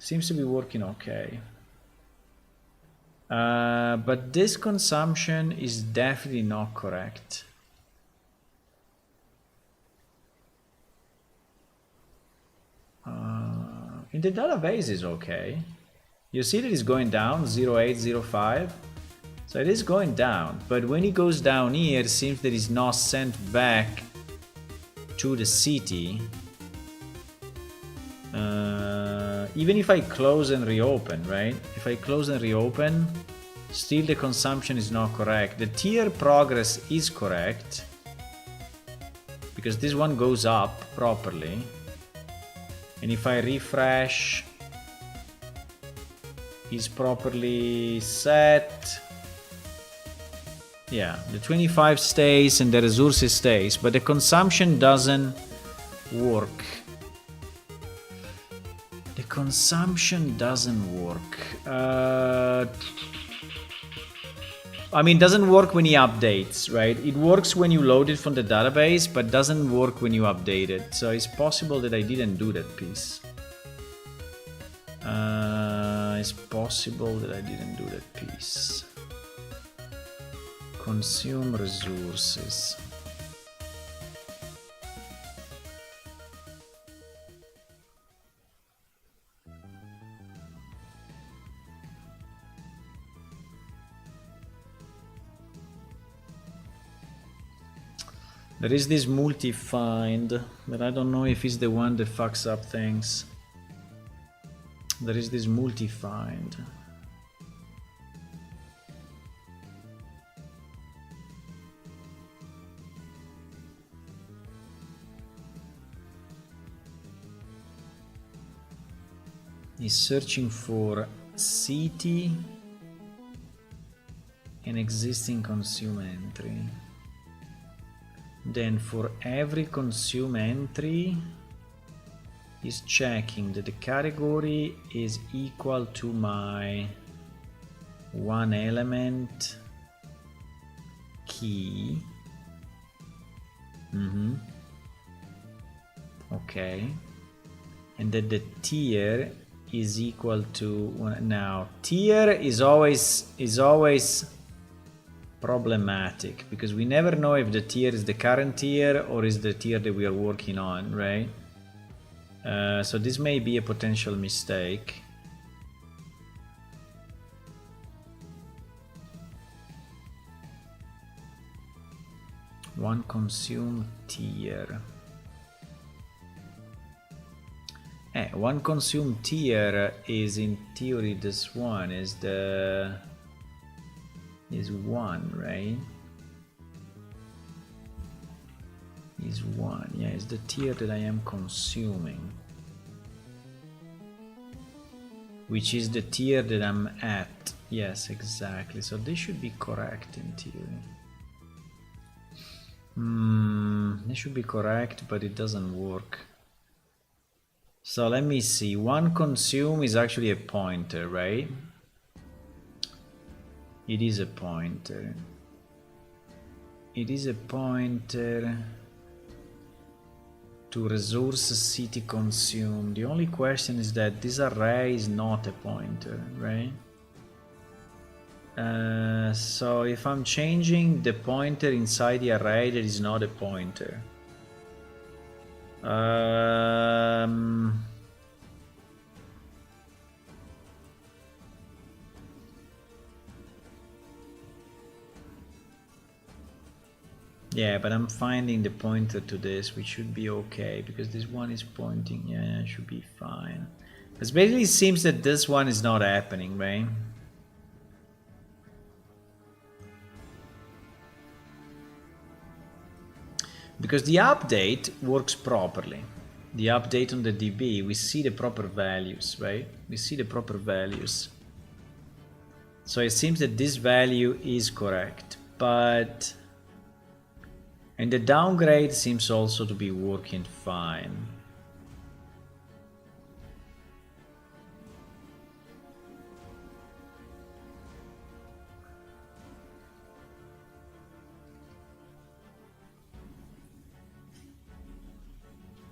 S1: Seems to be working okay. But this consumption is definitely not correct. In the database is okay. You see that it's going down 0805. So it is going down, but when it goes down here, it seems that it's not sent back to the city. Even if I close and reopen, right? If I close and reopen, still the consumption is not correct. The tier progress is correct because this one goes up properly. And if I refresh, it's properly set. Yeah, the 25 stays and the resources stays, but the consumption doesn't work. The consumption doesn't work. I mean, doesn't work when he updates, right? It works when you load it from the database, but doesn't work when you update it. So it's possible that I didn't do that piece. It's possible that I didn't do that piece. Consume resources. There is this multi-find, but I don't know if it's the one that fucks up things. There is this multi-find. He's searching for city and existing consume entry. Then for every consume entry, he's checking that the category is equal to my one element key. Okay. And that the tier is equal to one. Now tier is always problematic because we never know if the tier is the current tier or is the tier that we are working on, right? So this may be a potential mistake. One consume tier. One consume tier is in theory this one is one, right? Is one, yeah, it's the tier that I am consuming, which is the tier that I'm at. Yes, exactly. So this should be correct in theory. This should be correct, but it doesn't work. So let me see. One consume is actually a pointer, right? It is a pointer. It is a pointer to resource city consume. The only question is that this array is not a pointer, right? So if I'm changing the pointer inside the array, that is not a pointer. Yeah, but I'm finding the pointer to this, which should be okay because this one is pointing. Yeah, it should be fine. It basically seems that this one is not happening, right? Because the update works properly. The update on the DB, we see the proper values, right? We see the proper values. So it seems that this value is correct, but... And the downgrade seems also to be working fine.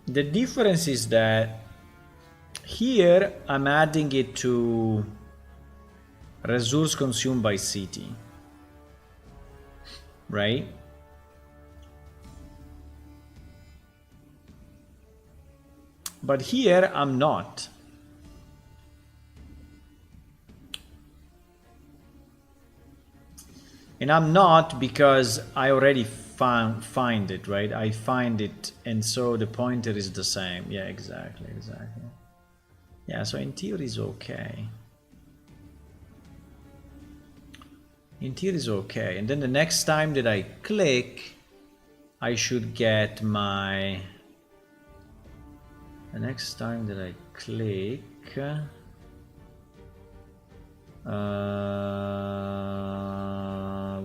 S1: The difference is that here I'm adding it to resource consumed by city, right? But here I'm not. And I'm not because I already find it, right? I find it, and so the pointer is the same. Yeah, exactly. Yeah, so in theory is okay. In theory is okay. And then the next time that I click, I should get my... The next time that I click...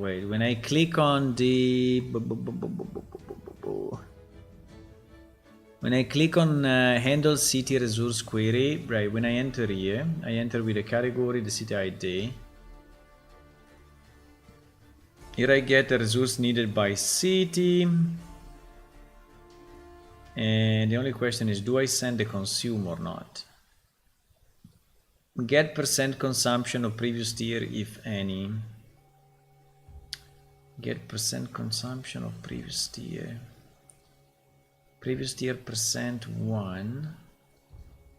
S1: wait, when I click on the... When I click on handle city resource query, right, when I enter here, I enter with the category, the city ID. Here I get the resource needed by city. And the only question is, do I send the consume or not? Get percent consumption of previous tier, if any. Get percent consumption of previous tier. Previous tier percent 1.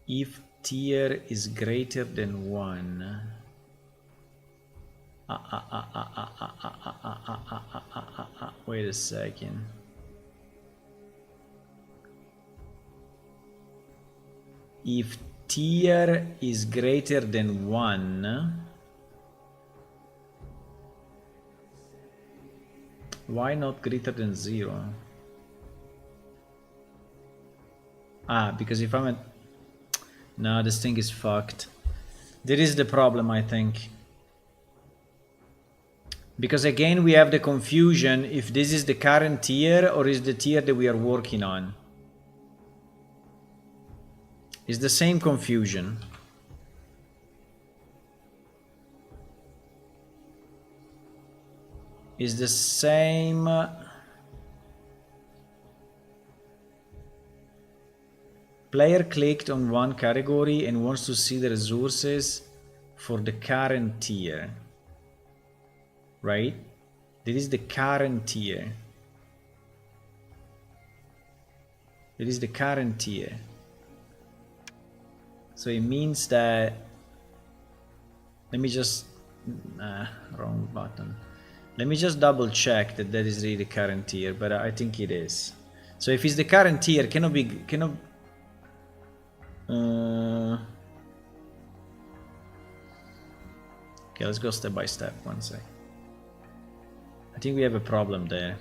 S1: If tier is greater than 1. Wait a second. If tier is greater than 1, why not greater than 0? Because if I'm at... No, this thing is fucked. There is the problem, I think. Because again, we have the confusion if this is the current tier or is the tier that we are working on. It's the same confusion. It's the same... Player clicked on one category and wants to see the resources for the current tier. Right? This is the current tier. It is the current tier. So it means that... Let me just... wrong button. Let me just double check that that is really the current tier, but I think it is. So if it's the current tier, cannot be... Okay, let's go step by step. One sec. I think we have a problem there.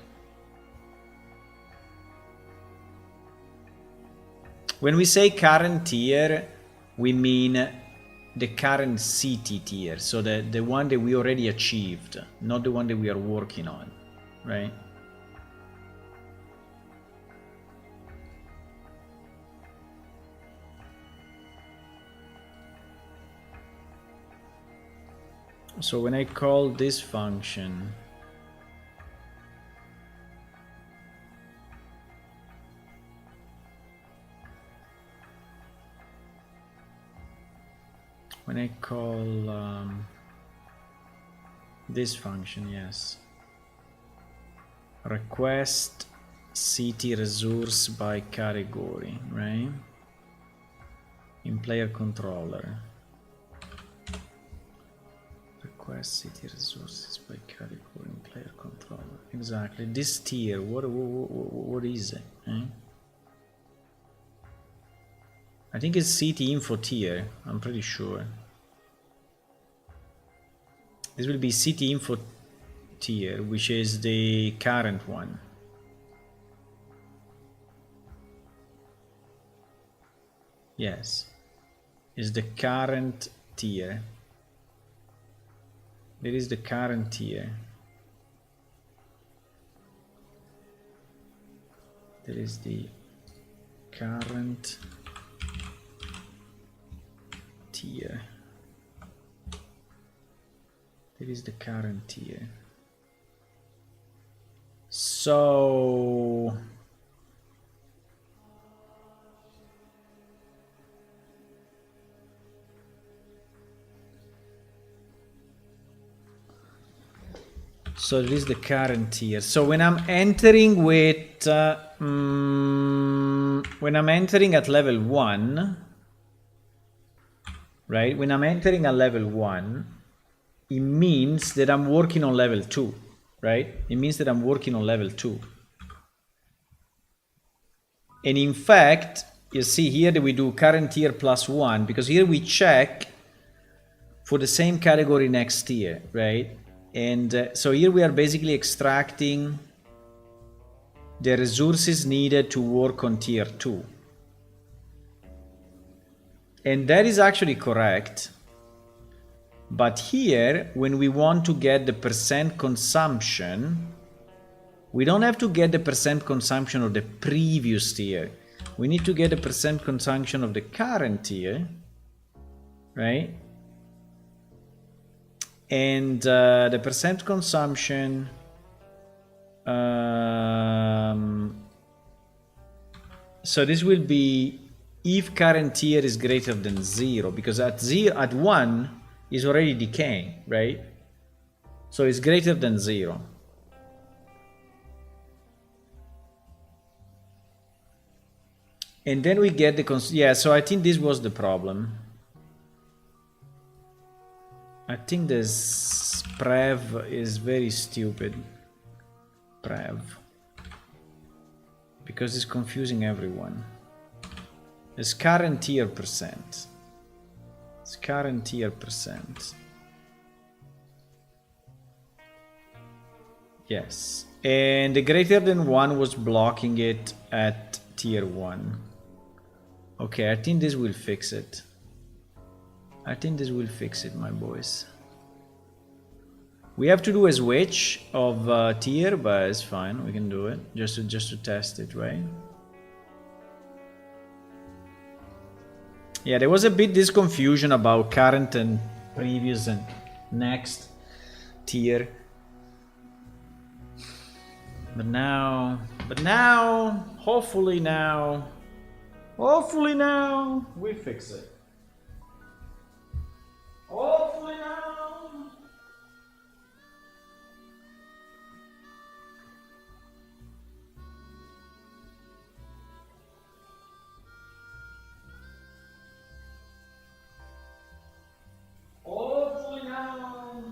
S1: When we say current tier, we mean the current city tier. So the one that we already achieved, not the one that we are working on, right? So when I call this function, when I call this function, yes, request city resource by category, right? In player controller. Request city resources by category in player controller. Exactly. This tier, what is it? Eh? I think it's city info tier. I'm pretty sure. This will be city info tier, which is the current one. Yes, is the current tier. There is the current tier. There is the current tier. There is the current tier. So So it is the current tier. So when I'm entering with when I'm entering at level 1, right? When I'm entering at level 1, it means that I'm working on level 2, right? It means that I'm working on level 2. And in fact, you see here that we do current tier plus 1, because here we check for the same category next year, right? And so here we are basically extracting the resources needed to work on tier 2. And that is actually correct. But here, when we want to get the percent consumption, we don't have to get the percent consumption of the previous tier. We need to get the percent consumption of the current tier, right? And the percent consumption so this will be if current tier is greater than 0, because at 1 is already decaying, right? So it's greater than 0. And then we get the yeah, so I think this was the problem. I think this prev is very stupid. Prev. Because it's confusing everyone. It's current tier percent. It's current tier percent. Yes. And the greater than 1 was blocking it at tier 1. Okay, I think this will fix it. I think this will fix it, my boys. We have to do a switch of tier, but it's fine. We can do it just to test it, right? Yeah, there was a bit this confusion about current and previous and next tier. But now, hopefully now we fix it. Hopefully now. Hopefully now.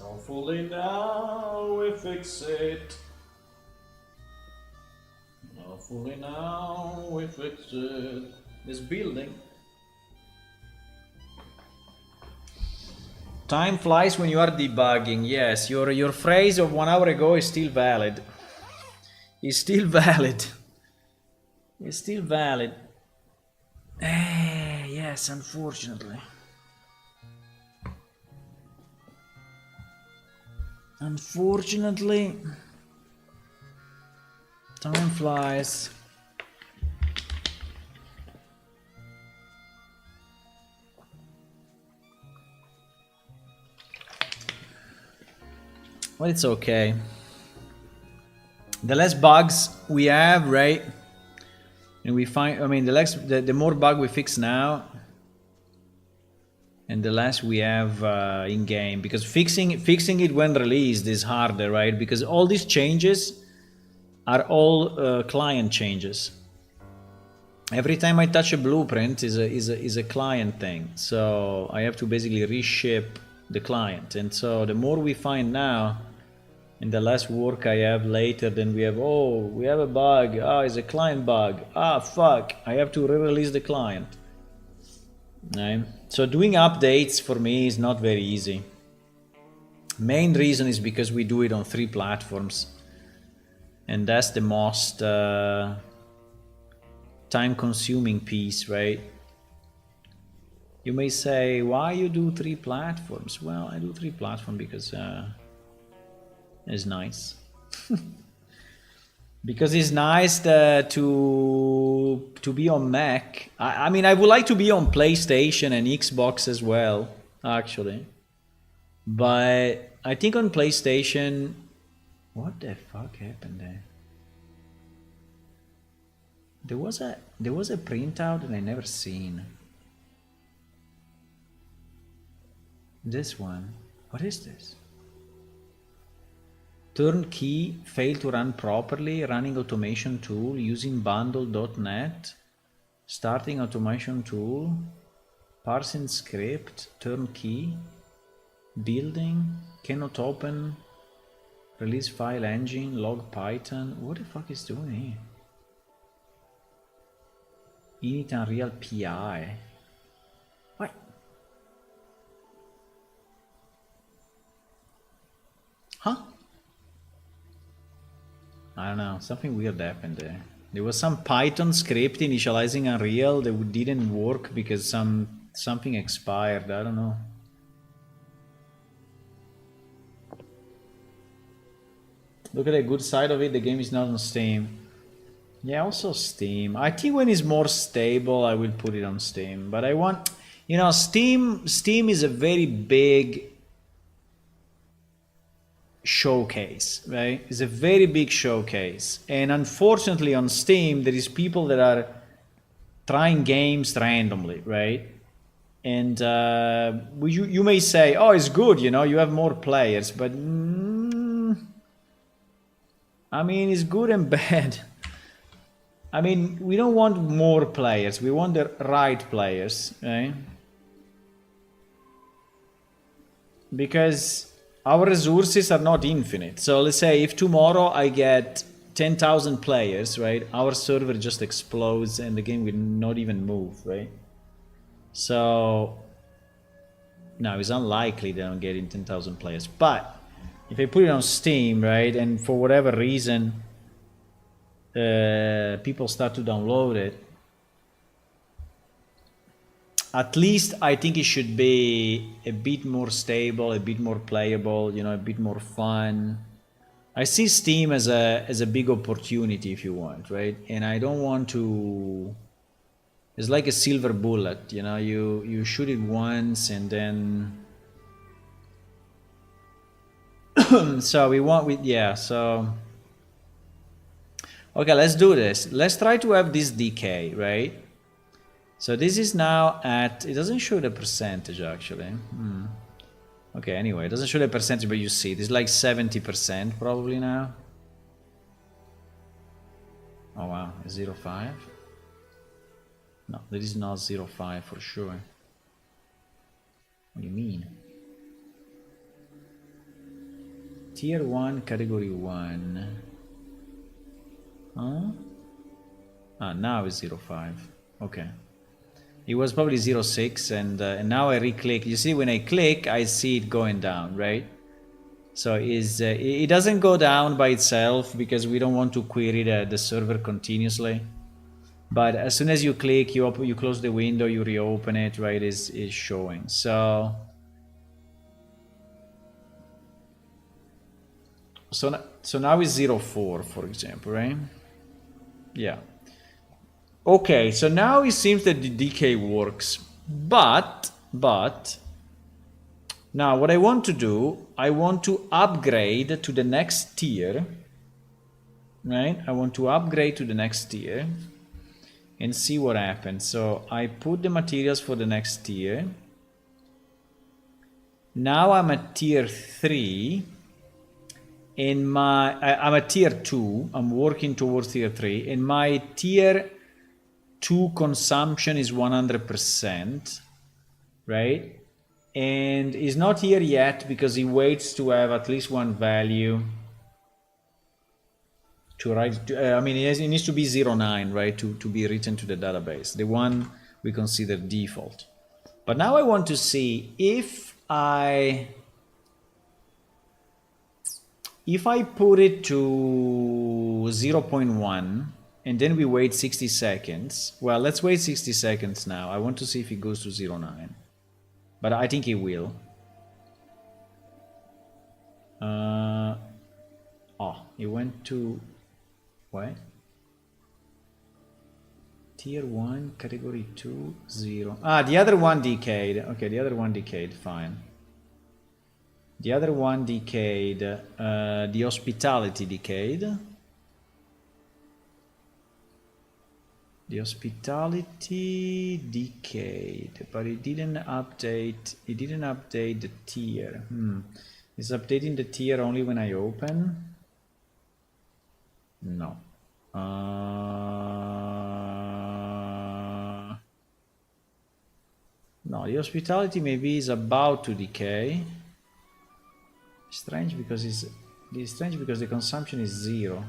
S1: Hopefully now we fix it. Hopefully now we fix it. This building. Time flies when you are debugging. Yes, your phrase of 1 hour ago is still valid. It's still valid. It's still valid. Yes, unfortunately. Unfortunately, time flies. Well, it's okay. The less bugs we have, right? And we find, I mean, the more bug we fix now, and the less we have in game, because fixing it when released is harder, right? Because all these changes are all client changes. Every time I touch a blueprint is a client thing, so I have to basically reship the client. And so the more we find now, and the less work I have later, then we have, oh, we have a bug, it's a client bug, fuck, I have to re-release the client. Right? So doing updates for me is not very easy. Main reason is because we do it on 3 platforms, and that's the most time-consuming piece, right? You may say, why you do 3 platforms? Well, I do 3 platforms because it's nice. Because it's nice to be on Mac. I mean, I would like to be on PlayStation and Xbox as well, actually. But I think on PlayStation, What the fuck happened there? There was a printout that I never seen. This one. What is this? Turnkey failed to run properly. Running automation tool using bundle.net. Starting automation tool. Parsing script. Turnkey. Building. Cannot open. Release file engine. Log Python. What the fuck is doing here? Init Unreal PI. What? Huh? I don't know. Something weird happened there. There was some Python script initializing Unreal that didn't work because something expired. I don't know. Look at the good side of it. The game is not on Steam. Yeah, also Steam. I think when it's more stable, I will put it on Steam. But I want, you know, Steam is a very big showcase, right? It's a very big showcase. And unfortunately on Steam, there is people that are trying games randomly, right? And you may say, oh, it's good, you know, you have more players. But, I mean, it's good and bad. I mean, we don't want more players. We want the right players, right? Because our resources are not infinite. So let's say if tomorrow I get 10,000 players, right? Our server just explodes and the game will not even move, right? So, no, it's unlikely that I'm getting 10,000 players. But if I put it on Steam, right? And for whatever reason, people start to download it, at least I think it should be a bit more stable, a bit more playable, you know, a bit more fun. I see Steam as a big opportunity if you want, right? And I don't want to, it's like a silver bullet, you know, you shoot it once and then so okay, let's do this. Let's try to have this decay, right? So this is now at, it doesn't show the percentage actually. Okay, anyway, it doesn't show the percentage, but you see, it is like 70% probably now. Oh wow, 0.5? No, that is not 0.5 for sure. What do you mean? Tier 1, category 1. Huh? Ah, now it's 0.5. Okay. It was probably 0.6 and now I re-click. You see, when I click, I see it going down, right? So it doesn't go down by itself because we don't want to query the server continuously. But as soon as you click, you close the window, you reopen it, right? Is showing. So now it's 0.4, for example, right? Yeah. Okay, so now it seems that the decay works, but now what I want to do, I want to upgrade to the next tier, right? I want to upgrade to the next tier and see what happens. So I put the materials for the next tier. Now I'm at tier 3. I'm at tier 2. I'm working towards tier 3, and my tier 2 consumption is 100%, right? And it's not here yet because it waits to have at least one value to write. I mean, it needs to be 0.9, right, to be written to the database, the one we consider default. But now I want to see if I put it to 0.1 and then we wait 60 seconds. Well, let's wait 60 seconds now. I want to see if it goes to 0.9. But I think it will. It went to... what? Tier 1, category 2, 0. Ah, the other one decayed. Okay, the other one decayed, fine. The other one decayed. The hospitality decayed. The hospitality decayed, but it didn't update. It didn't update the tier. It's updating the tier only when I open. No. No, the hospitality maybe is about to decay. Strange because the consumption is 0.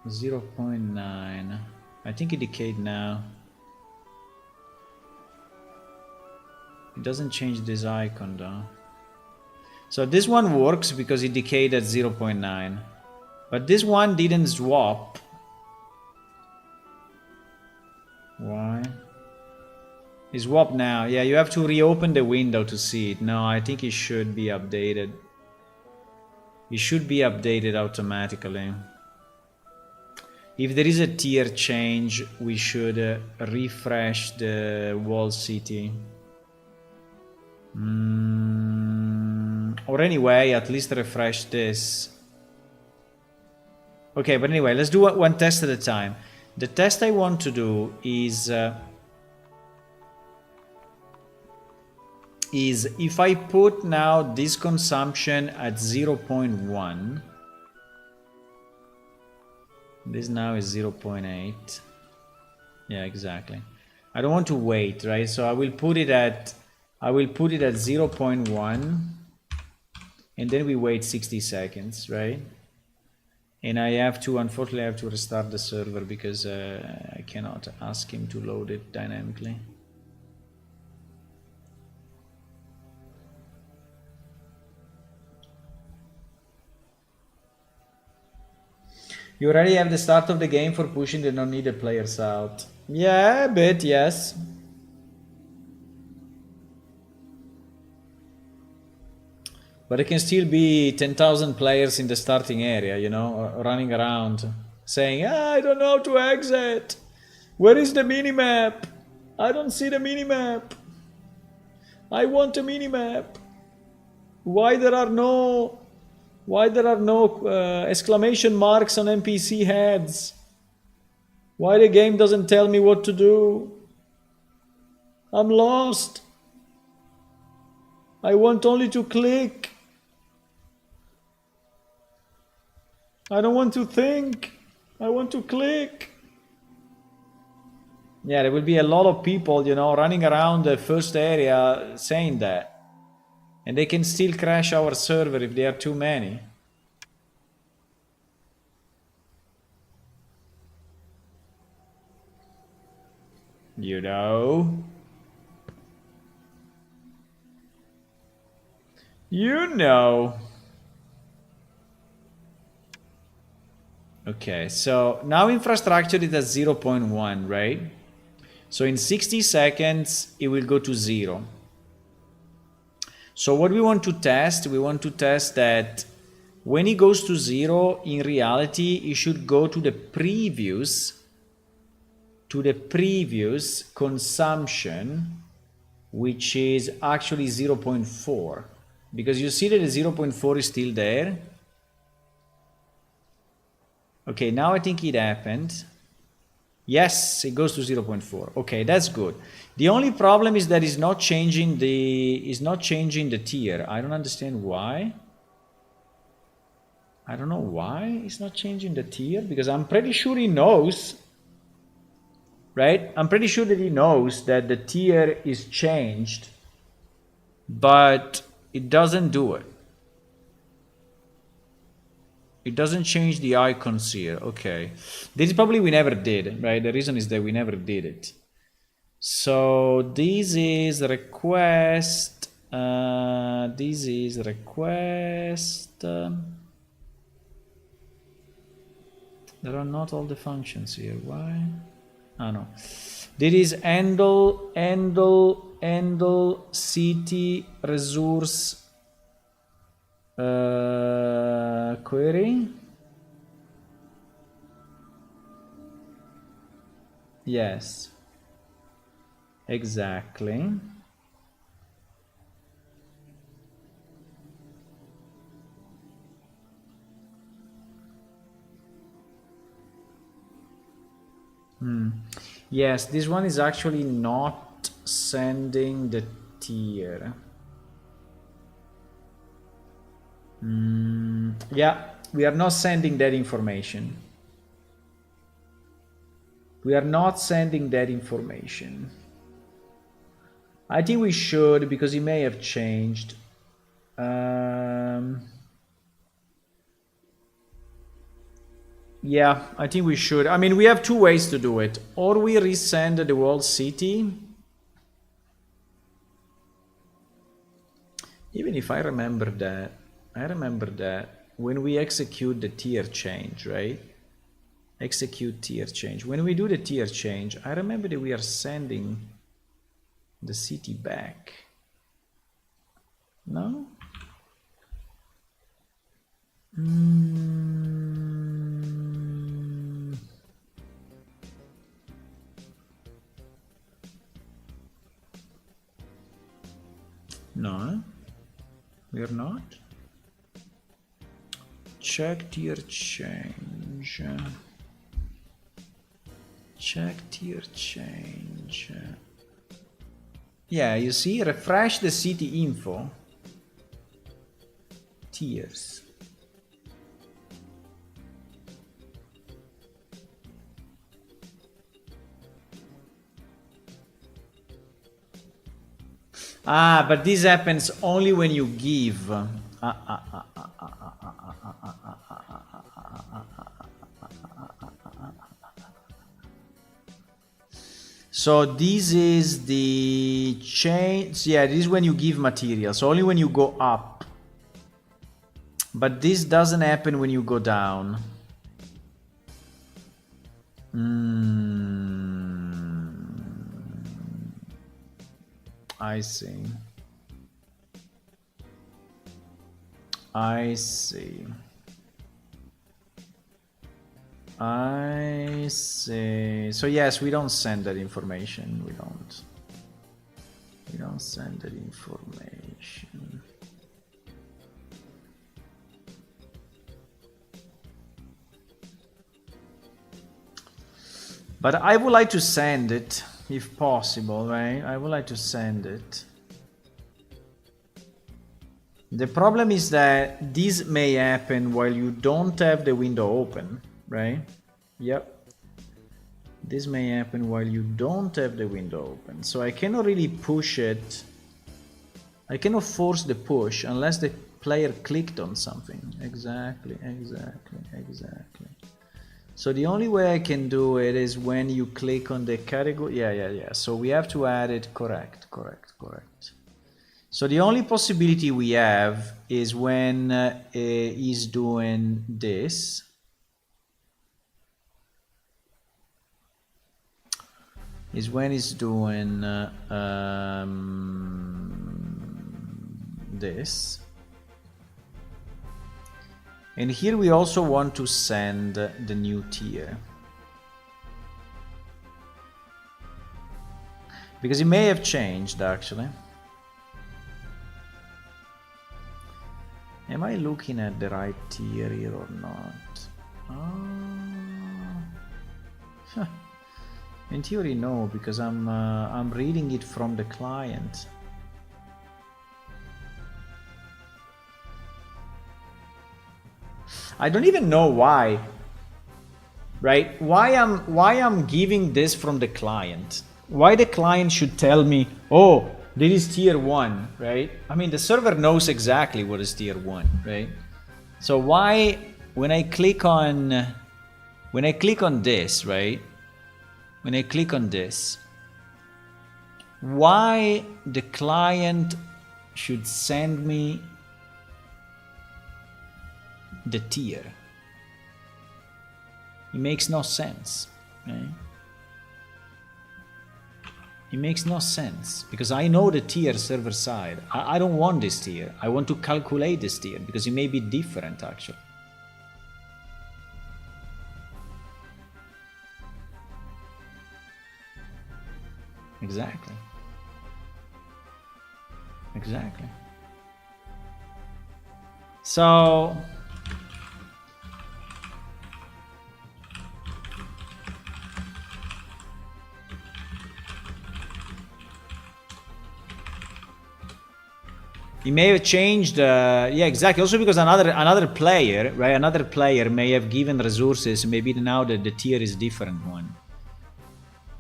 S1: 0.9. I think it decayed now. It doesn't change this icon though. So this one works because it decayed at 0.9. But this one didn't swap. Why? It swapped now. Yeah, you have to reopen the window to see it. No, I think it should be updated. It should be updated automatically. If there is a tier change, we should refresh the wall city. Or anyway, at least refresh this. Okay, but anyway, let's do one test at a time. The test I want to do is if I put now this consumption at 0.1, this now is 0.8. Yeah, exactly. I don't want to wait, right? So I will put it at 0.1 and then we wait 60 seconds, right? And I have to, unfortunately, I have to restart the server because I cannot ask him to load it dynamically. You already have the start of the game for pushing the non-needed players out. Yeah, a bit, yes. But it can still be 10,000 players in the starting area, you know, running around saying, I don't know how to exit. Where is the minimap? I don't see the minimap. I want a minimap. Why there are no exclamation marks on NPC heads? Why the game doesn't tell me what to do? I'm lost. I want only to click. I don't want to think. I want to click. Yeah, there will be a lot of people, you know, running around the first area saying that. And they can still crash our server if there are too many. You know. You know. Okay, so now infrastructure is at 0.1, right? So in 60 seconds, it will go to 0. So what we want to test that when it goes to 0, in reality, it should go to the previous consumption, which is actually 0.4. Because you see that the 0.4 is still there. Okay, now I think it happened. Yes, it goes to 0.4. Okay, that's good. The only problem is that it's not changing the tier. I don't understand why. I don't know why it's not changing the tier, because I'm pretty sure he knows, right? I'm pretty sure that he knows that the tier is changed, but it doesn't do it. It doesn't change the icons here. Okay. This is probably we never did, right? The reason is that we never did it. So this is request. This is request. There are not all the functions here. Why? Ah, no. This is handle city resource query. Yes, exactly. Yes, this one is actually not sending the tier. Yeah, we are not sending that information. We are not sending that information. I think we should, because it may have changed. Yeah, I think we should. I mean, we have two ways to do it. Or we resend the whole city. Even if I remember that when we execute the tier change, right? Execute tier change. When we do the tier change, I remember that we are sending the city back. No? No, we are not. Check tier change. Check tier change. Yeah, you see, refresh the city info. Tiers. Ah, but this happens only when you give. So this is the change. Yeah, this is when you give materials. Only when you go up. But this doesn't happen when you go down. I see. I see. I see. So yes, we don't send that information. We don't. We don't send that information. But I would like to send it, if possible, right? I would like to send it. The problem is that this may happen while you don't have the window open, right? Yep. This may happen while you don't have the window open. So I cannot really push it. I cannot force the push unless the player clicked on something. Exactly. So the only way I can do it is when you click on the category. Yeah. So we have to add it. Correct. So the only possibility we have is when he's doing this. Is when he's doing this. And here we also want to send the new tier. Because it may have changed actually. Am I looking at the right tier here or not? Oh. In theory, no, because I'm reading it from the client. I don't even know why, right? Why I'm giving this from the client? Why the client should tell me, oh, this is tier 1, right? I mean, the server knows exactly what is tier 1, right? So why, when I click on this, right? When I click on this, why the client should send me the tier? It makes no sense, right? It makes no sense because I know the tier server side. I don't want this tier. I want to calculate this tier because it may be different actually. Exactly. Exactly. So he may have changed, yeah, exactly. Also because another player, right? Another player may have given resources. Maybe now the tier is different one.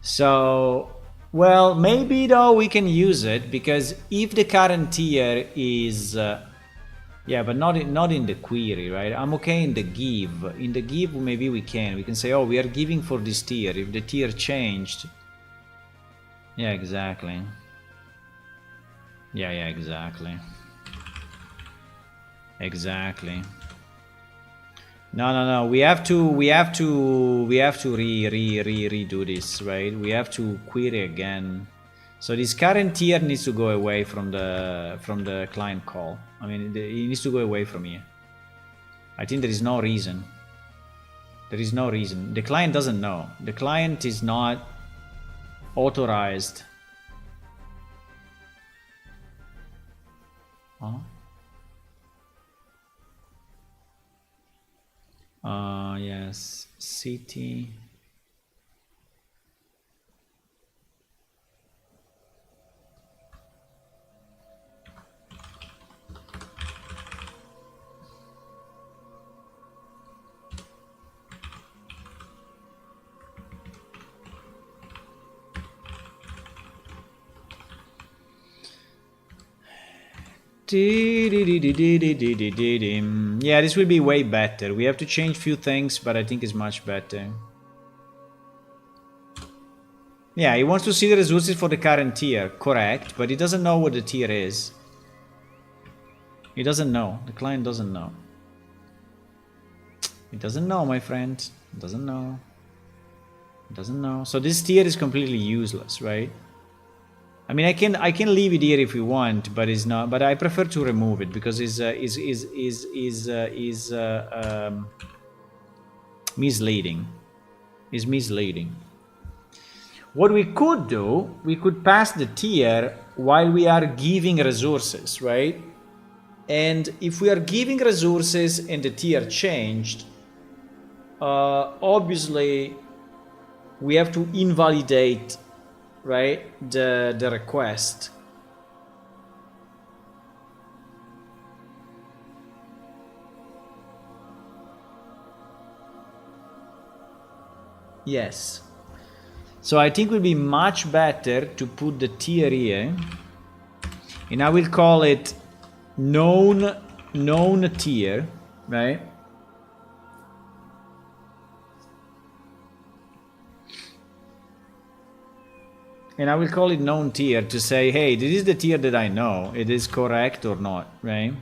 S1: So, well, maybe though we can use it because if the current tier is, yeah, but not in the query, right? I'm okay in the give. In the give, maybe we can say, oh, we are giving for this tier. If the tier changed, yeah, exactly. Yeah, exactly. Exactly. No. We have to redo this, right? We have to query again. So this current tier needs to go away from the client call. I mean, it needs to go away from here. I think there is no reason. There is no reason. The client doesn't know. The client is not authorized. Huh? Yes, city. Yeah, this will be way better. We have to change few things, but I think it's much better. Yeah, he wants to see the resources for the current tier, correct, but he doesn't know what the tier is. He doesn't know. The client doesn't know. He doesn't know, my friend. He doesn't know. He doesn't know. So this tier is completely useless, right? I mean, I can leave it here if you want, but it's not. But I prefer to remove it because it's misleading. Is misleading. What we could do, we could pass the tier while we are giving resources, right? And if we are giving resources and the tier changed, obviously we have to invalidate, right, the request. Yes. So I think it would be much better to put the tier here, and I will call it known tier, right? And I will call it known tier to say, hey, this is the tier that I know. It is correct or not, right?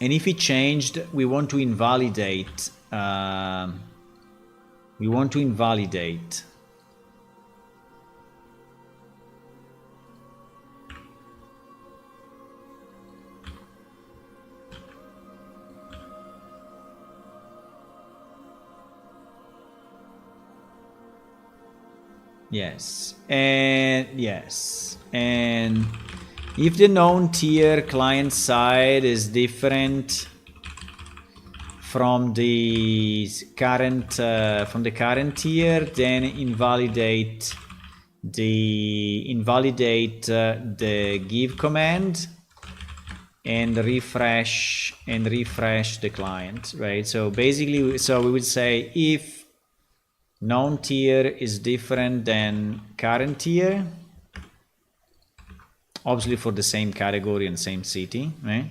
S1: And if it changed, we want to invalidate. We want to invalidate. Yes, and yes, and if the known tier client side is different from the current tier, then invalidate the give command and refresh the client, right? So basically, so we would say if known tier is different than current tier, obviously for the same category and same city, right?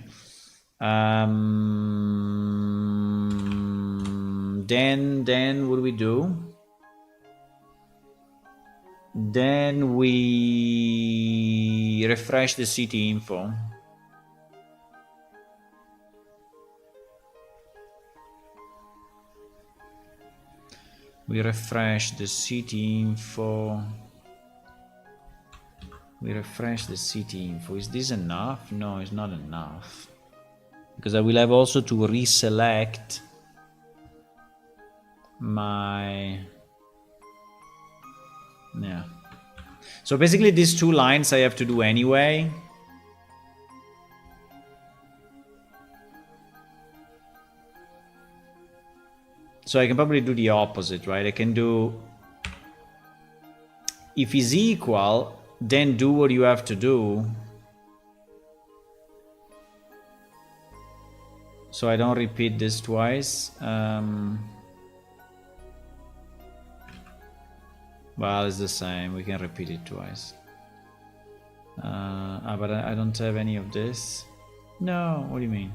S1: Then what do we do? Then we refresh the city info. We refresh the city info. We refresh the city info. Is this enough? No, it's not enough. Because I will have also to reselect my... Yeah. So basically these 2 lines I have to do anyway. So I can probably do the opposite, right? I can do... If it's equal, then do what you have to do. So I don't repeat this twice. Well, it's the same. We can repeat it twice. But I don't have any of this. No, what do you mean?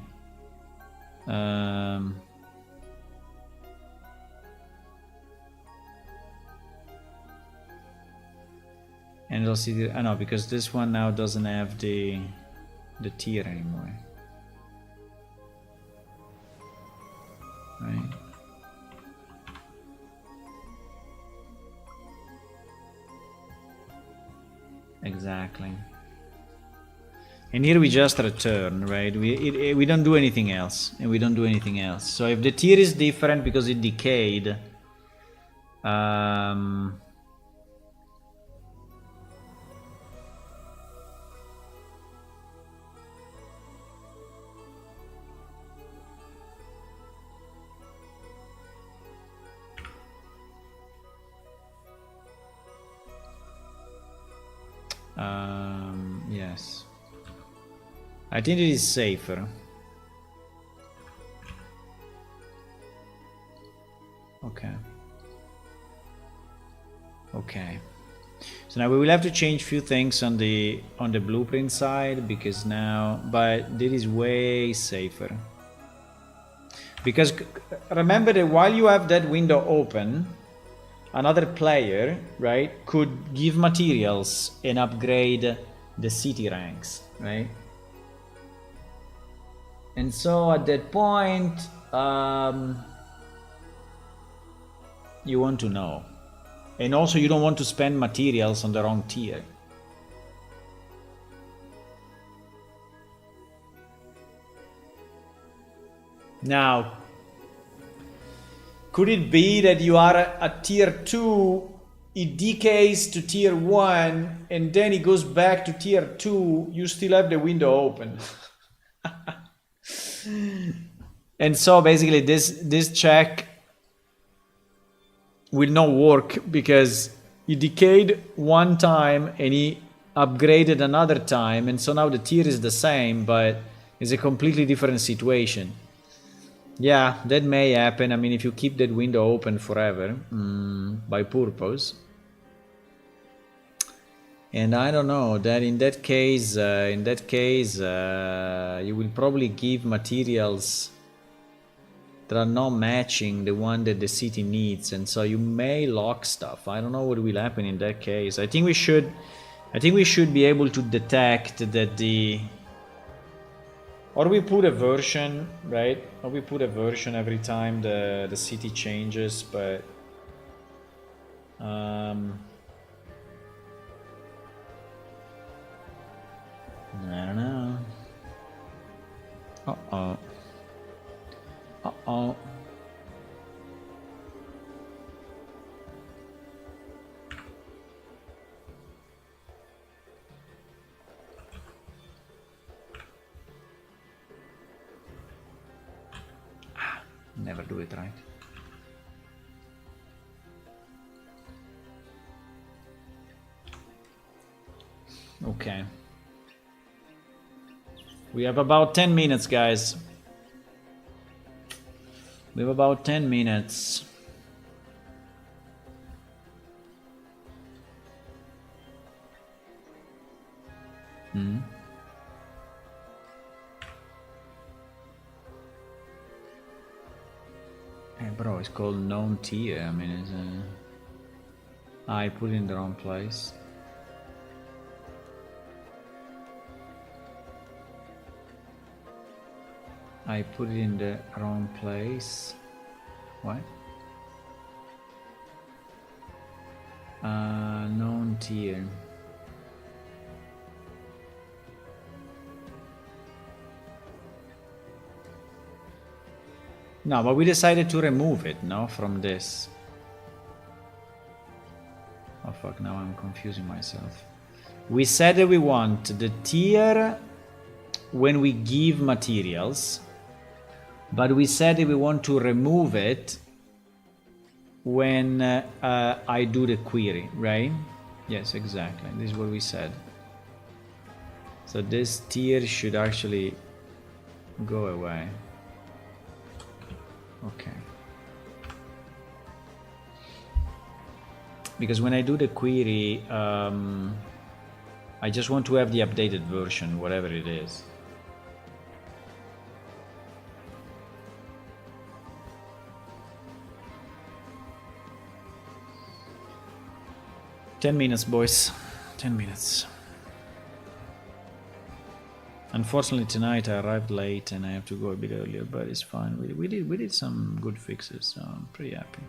S1: And I'll see the... no, because this one now doesn't have the tier anymore. Right? Exactly. And here we just return, right? We don't do anything else, and we don't do anything else. So if the tier is different because it decayed, yes. I think it is safer. Okay. Okay. So now we will have to change a few things on the blueprint side, because now, but this is way safer. Because remember that while you have that window open, another player, right, could give materials and upgrade the city ranks, right? And so at that point, you want to know. And also you don't want to spend materials on the wrong tier. Now, could it be that you are at tier 2, it decays to tier 1, and then it goes back to tier 2, you still have the window open? And so basically this check will not work, because he decayed one time and he upgraded another time, and so now the tier is the same, but it's a completely different situation. Yeah, that may happen. I mean, if you keep that window open forever, by purpose. And I don't know, that in that case, you will probably give materials that are not matching the one that the city needs, and so you may lock stuff. I don't know what will happen in that case. I think we should be able to detect that or we put a version, right? Or we put a version every time the city changes, but I don't know. Uh-oh. Uh-oh. Never do it right. Okay. We have about 10 minutes, guys. We have about 10 minutes. Hey, bro, it's called known tier. I mean, it's I put it in the wrong place. I put it in the wrong place. What? Known tier. No, but we decided to remove it, no, from this. Oh fuck, now I'm confusing myself. We said that we want the tier when we give materials, but we said that we want to remove it when I do the query, right? Yes, exactly. This is what we said. So this tier should actually go away. Okay. Because when I do the query, I just want to have the updated version, whatever it is. "10 minutes, boys. 10 minutes. Unfortunately, tonight I arrived late and I have to go a bit earlier, but it's fine. We did some good fixes, so I'm pretty happy.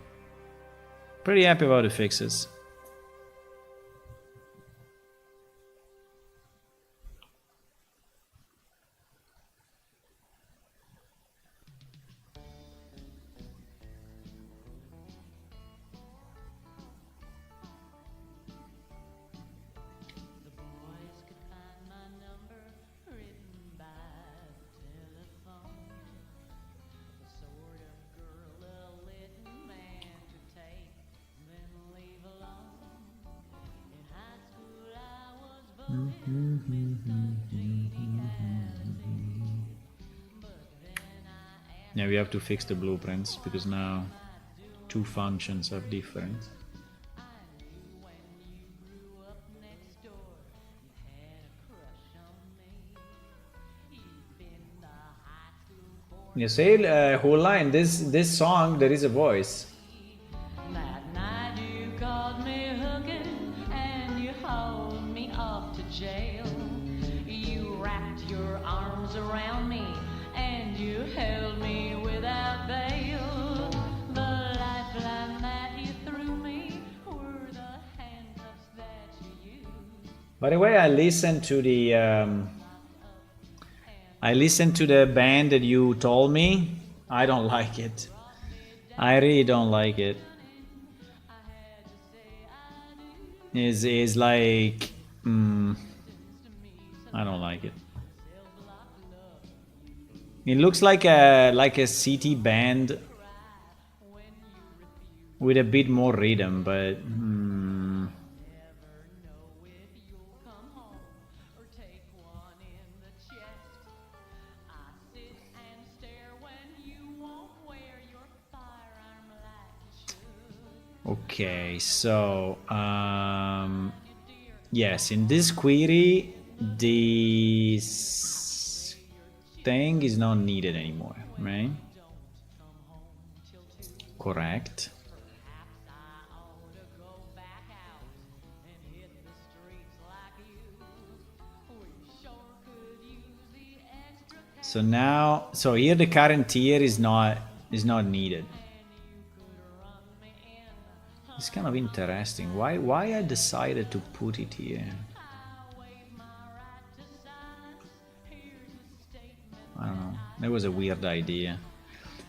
S1: Pretty happy about the fixes. Yeah, we have to fix the blueprints because now two functions are different. You say whole line. This song there is a voice.
S2: That night you caught me hooking and you hauled me off to jail. You wrapped your arms around me and you held me without bail. The lifeline that you threw me were the handcuffs that you used.
S1: By the way, I listened to the band that you told me. I don't like it. I really don't like it. It's like I don't like it. It looks like a city band with a bit more rhythm, but okay, so yes, in this query, this thing is not needed anymore, right? Correct. So now, so here the current tier is not needed. It's kind of interesting. Why I decided to put it here? I don't know. That was a weird idea.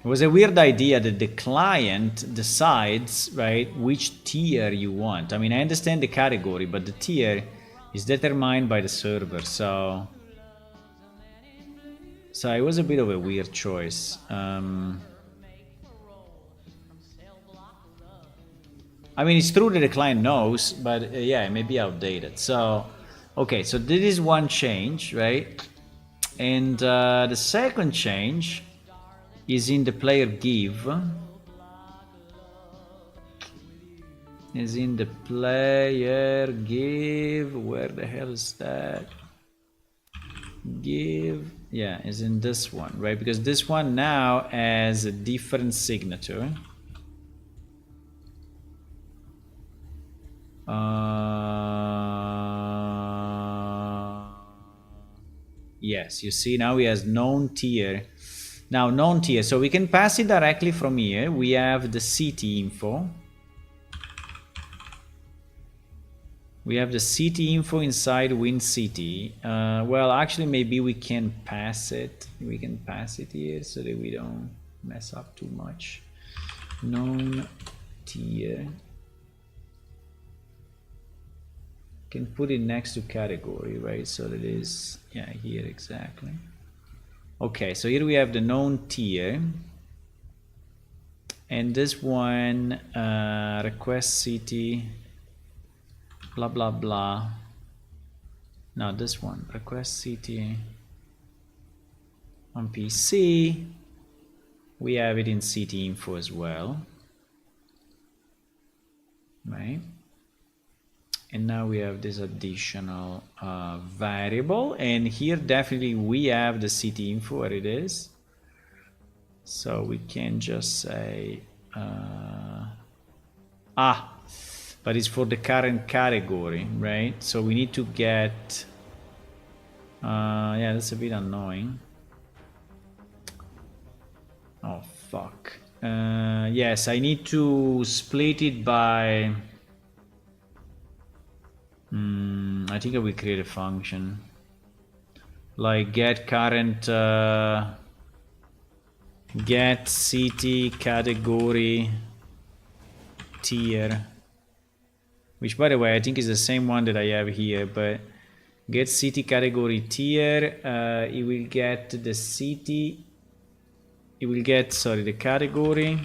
S1: It was a weird idea that the client decides, right, which tier you want. I mean, I understand the category, but the tier is determined by the server. So it was a bit of a weird choice. I mean, it's true that the client knows, but yeah, it may be outdated. So, okay, so this is one change, right? And the second change is in the player give. Is in the player give. Where the hell is that? Give. Yeah, is in this one, right? Because this one now has a different signature. Yes, you see now he has known tier. Now known tier, so we can pass it directly from here. We have the city info. We have the city info inside Win City. Well, actually, maybe we can pass it. We can pass it here so that we don't. mess up too much. Known tier. Can put it next to category, right? So that is, yeah, here exactly. Okay, so here we have the known tier. And this one, request city, blah, blah, blah. No, this one, request city on PC. We have it in city info as well, right? And now we have this additional variable, and here definitely we have the city info where it is. So we can just say, but it's for the current category, right? So we need to get, yeah, that's a bit annoying. Oh, fuck. Yes, I need to split it by, I think I will create a function. Like get current, get city category tier, which by the way I think is the same one that I have here, but get city category tier, it will get the city, it will get, sorry, the category,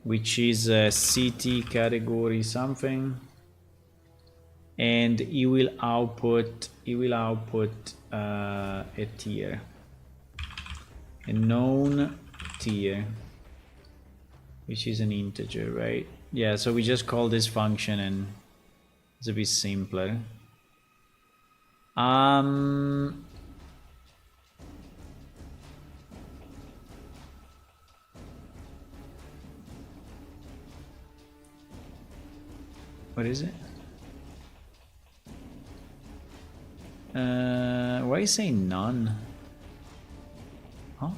S1: which is city category something, and it will output a tier, a known tier, which is an integer, right? Yeah, so we just call this function and it's a bit simpler. What is it? Why is saying none? Huh?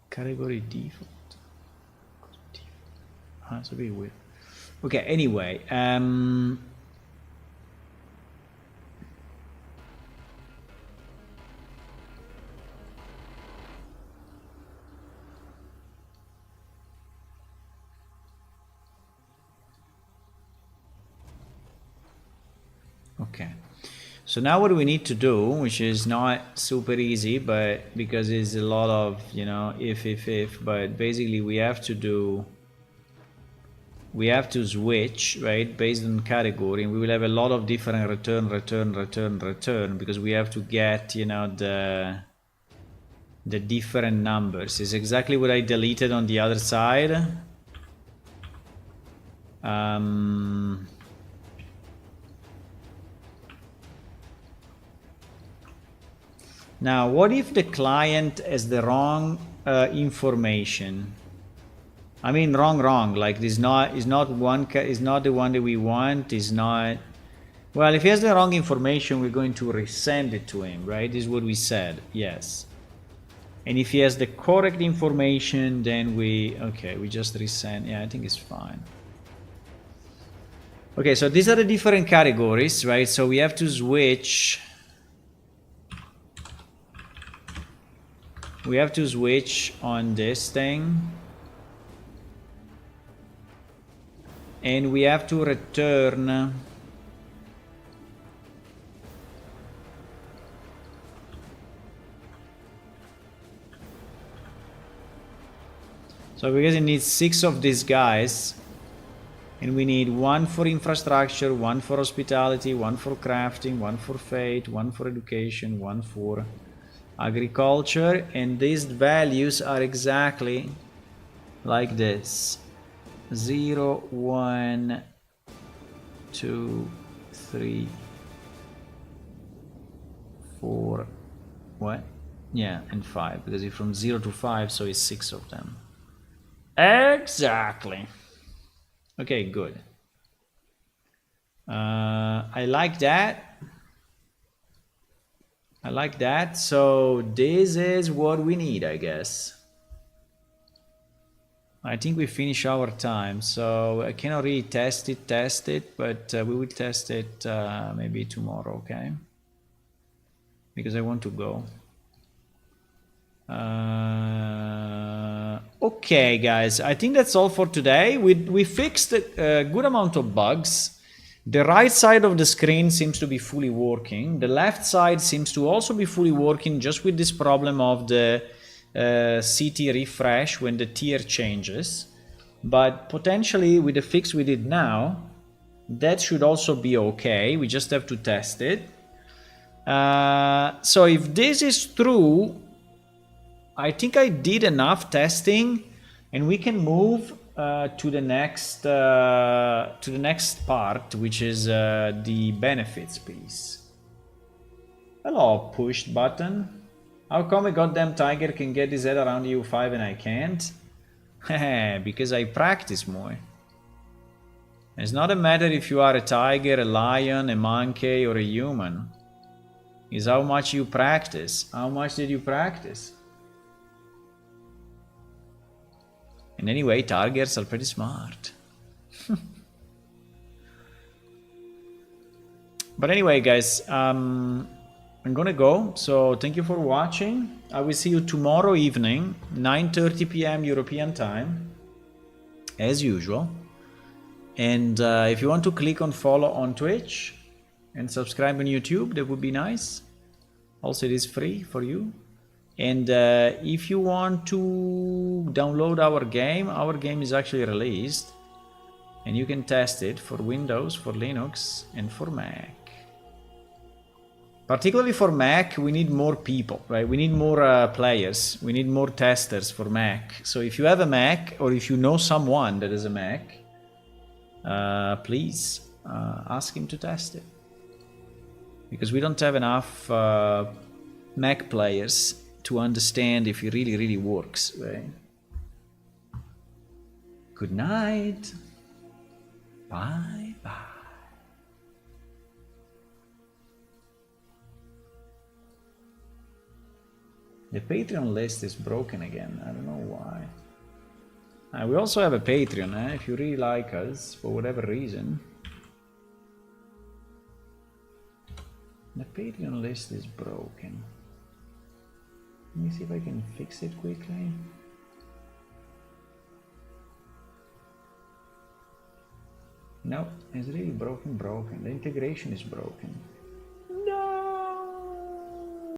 S1: Category default. It's a bit weird. Okay, anyway, okay, so now what we need to do, which is not super easy, but because it's a lot of, you know, if, but basically we have to switch, right, based on category, and we will have a lot of different return, because we have to get, you know, the different numbers. Is exactly what I deleted on the other side. Now, what if the client has the wrong information? I mean, wrong. Like, this is not the one that we want. Is not. Well, if he has the wrong information, we're going to resend it to him, right? This is what we said. Yes. And if he has the correct information, then we just resend. Yeah, I think it's fine. Okay, so these are the different categories, right? So we have to switch. We have to switch on this thing. And we have to return so because it needs 6 of these guys, and we need 1 for infrastructure, 1 for hospitality, 1 for crafting, 1 for fate, 1 for education, 1 for agriculture, and these values are exactly like this: 0, 1, 2, 3, 4, what? Yeah, and 5, because it's from 0 to 5, so it's 6 of them. Exactly. Okay, good. I like that. So this is what we need, I guess. I think we finish our time, so I cannot really test it, but we will test it maybe tomorrow, okay? Because I want to go. Okay, guys, I think that's all for today. We fixed a good amount of bugs. The right side of the screen seems to be fully working. The left side seems to also be fully working, just with this problem of the CT refresh when the tier changes. But potentially with the fix we did now, that should also be okay. We just have to test it. So if this is true, I think I did enough testing, and we can move to the next part, which is the benefits piece. Hello, pushed button. How come a goddamn tiger can get his head around EU5 and I can't? Because I practice more. It's not a matter if you are a tiger, a lion, a monkey, or a human. It's how much you practice. How much did you practice? And anyway, tigers are pretty smart. But anyway, guys, I'm gonna go. So thank you for watching. I will see you tomorrow evening, 9:30 p.m. European time, as usual. And if you want to click on follow on Twitch and subscribe on YouTube, that would be nice. Also, it is free for you. And if you want to download our game is actually released, and you can test it for Windows, for Linux, and for Mac. Particularly for Mac, we need more people, right? We need more players. We need more testers for Mac. So if you have a Mac, or if you know someone that has a Mac, please ask him to test it. Because we don't have enough Mac players to understand if it really works, right? Good night. Bye. The Patreon list is broken again. I don't know why. We also have a Patreon, if you really like us, for whatever reason. The Patreon list is broken. Let me see if I can fix it quickly. No, it's really broken. The integration is broken.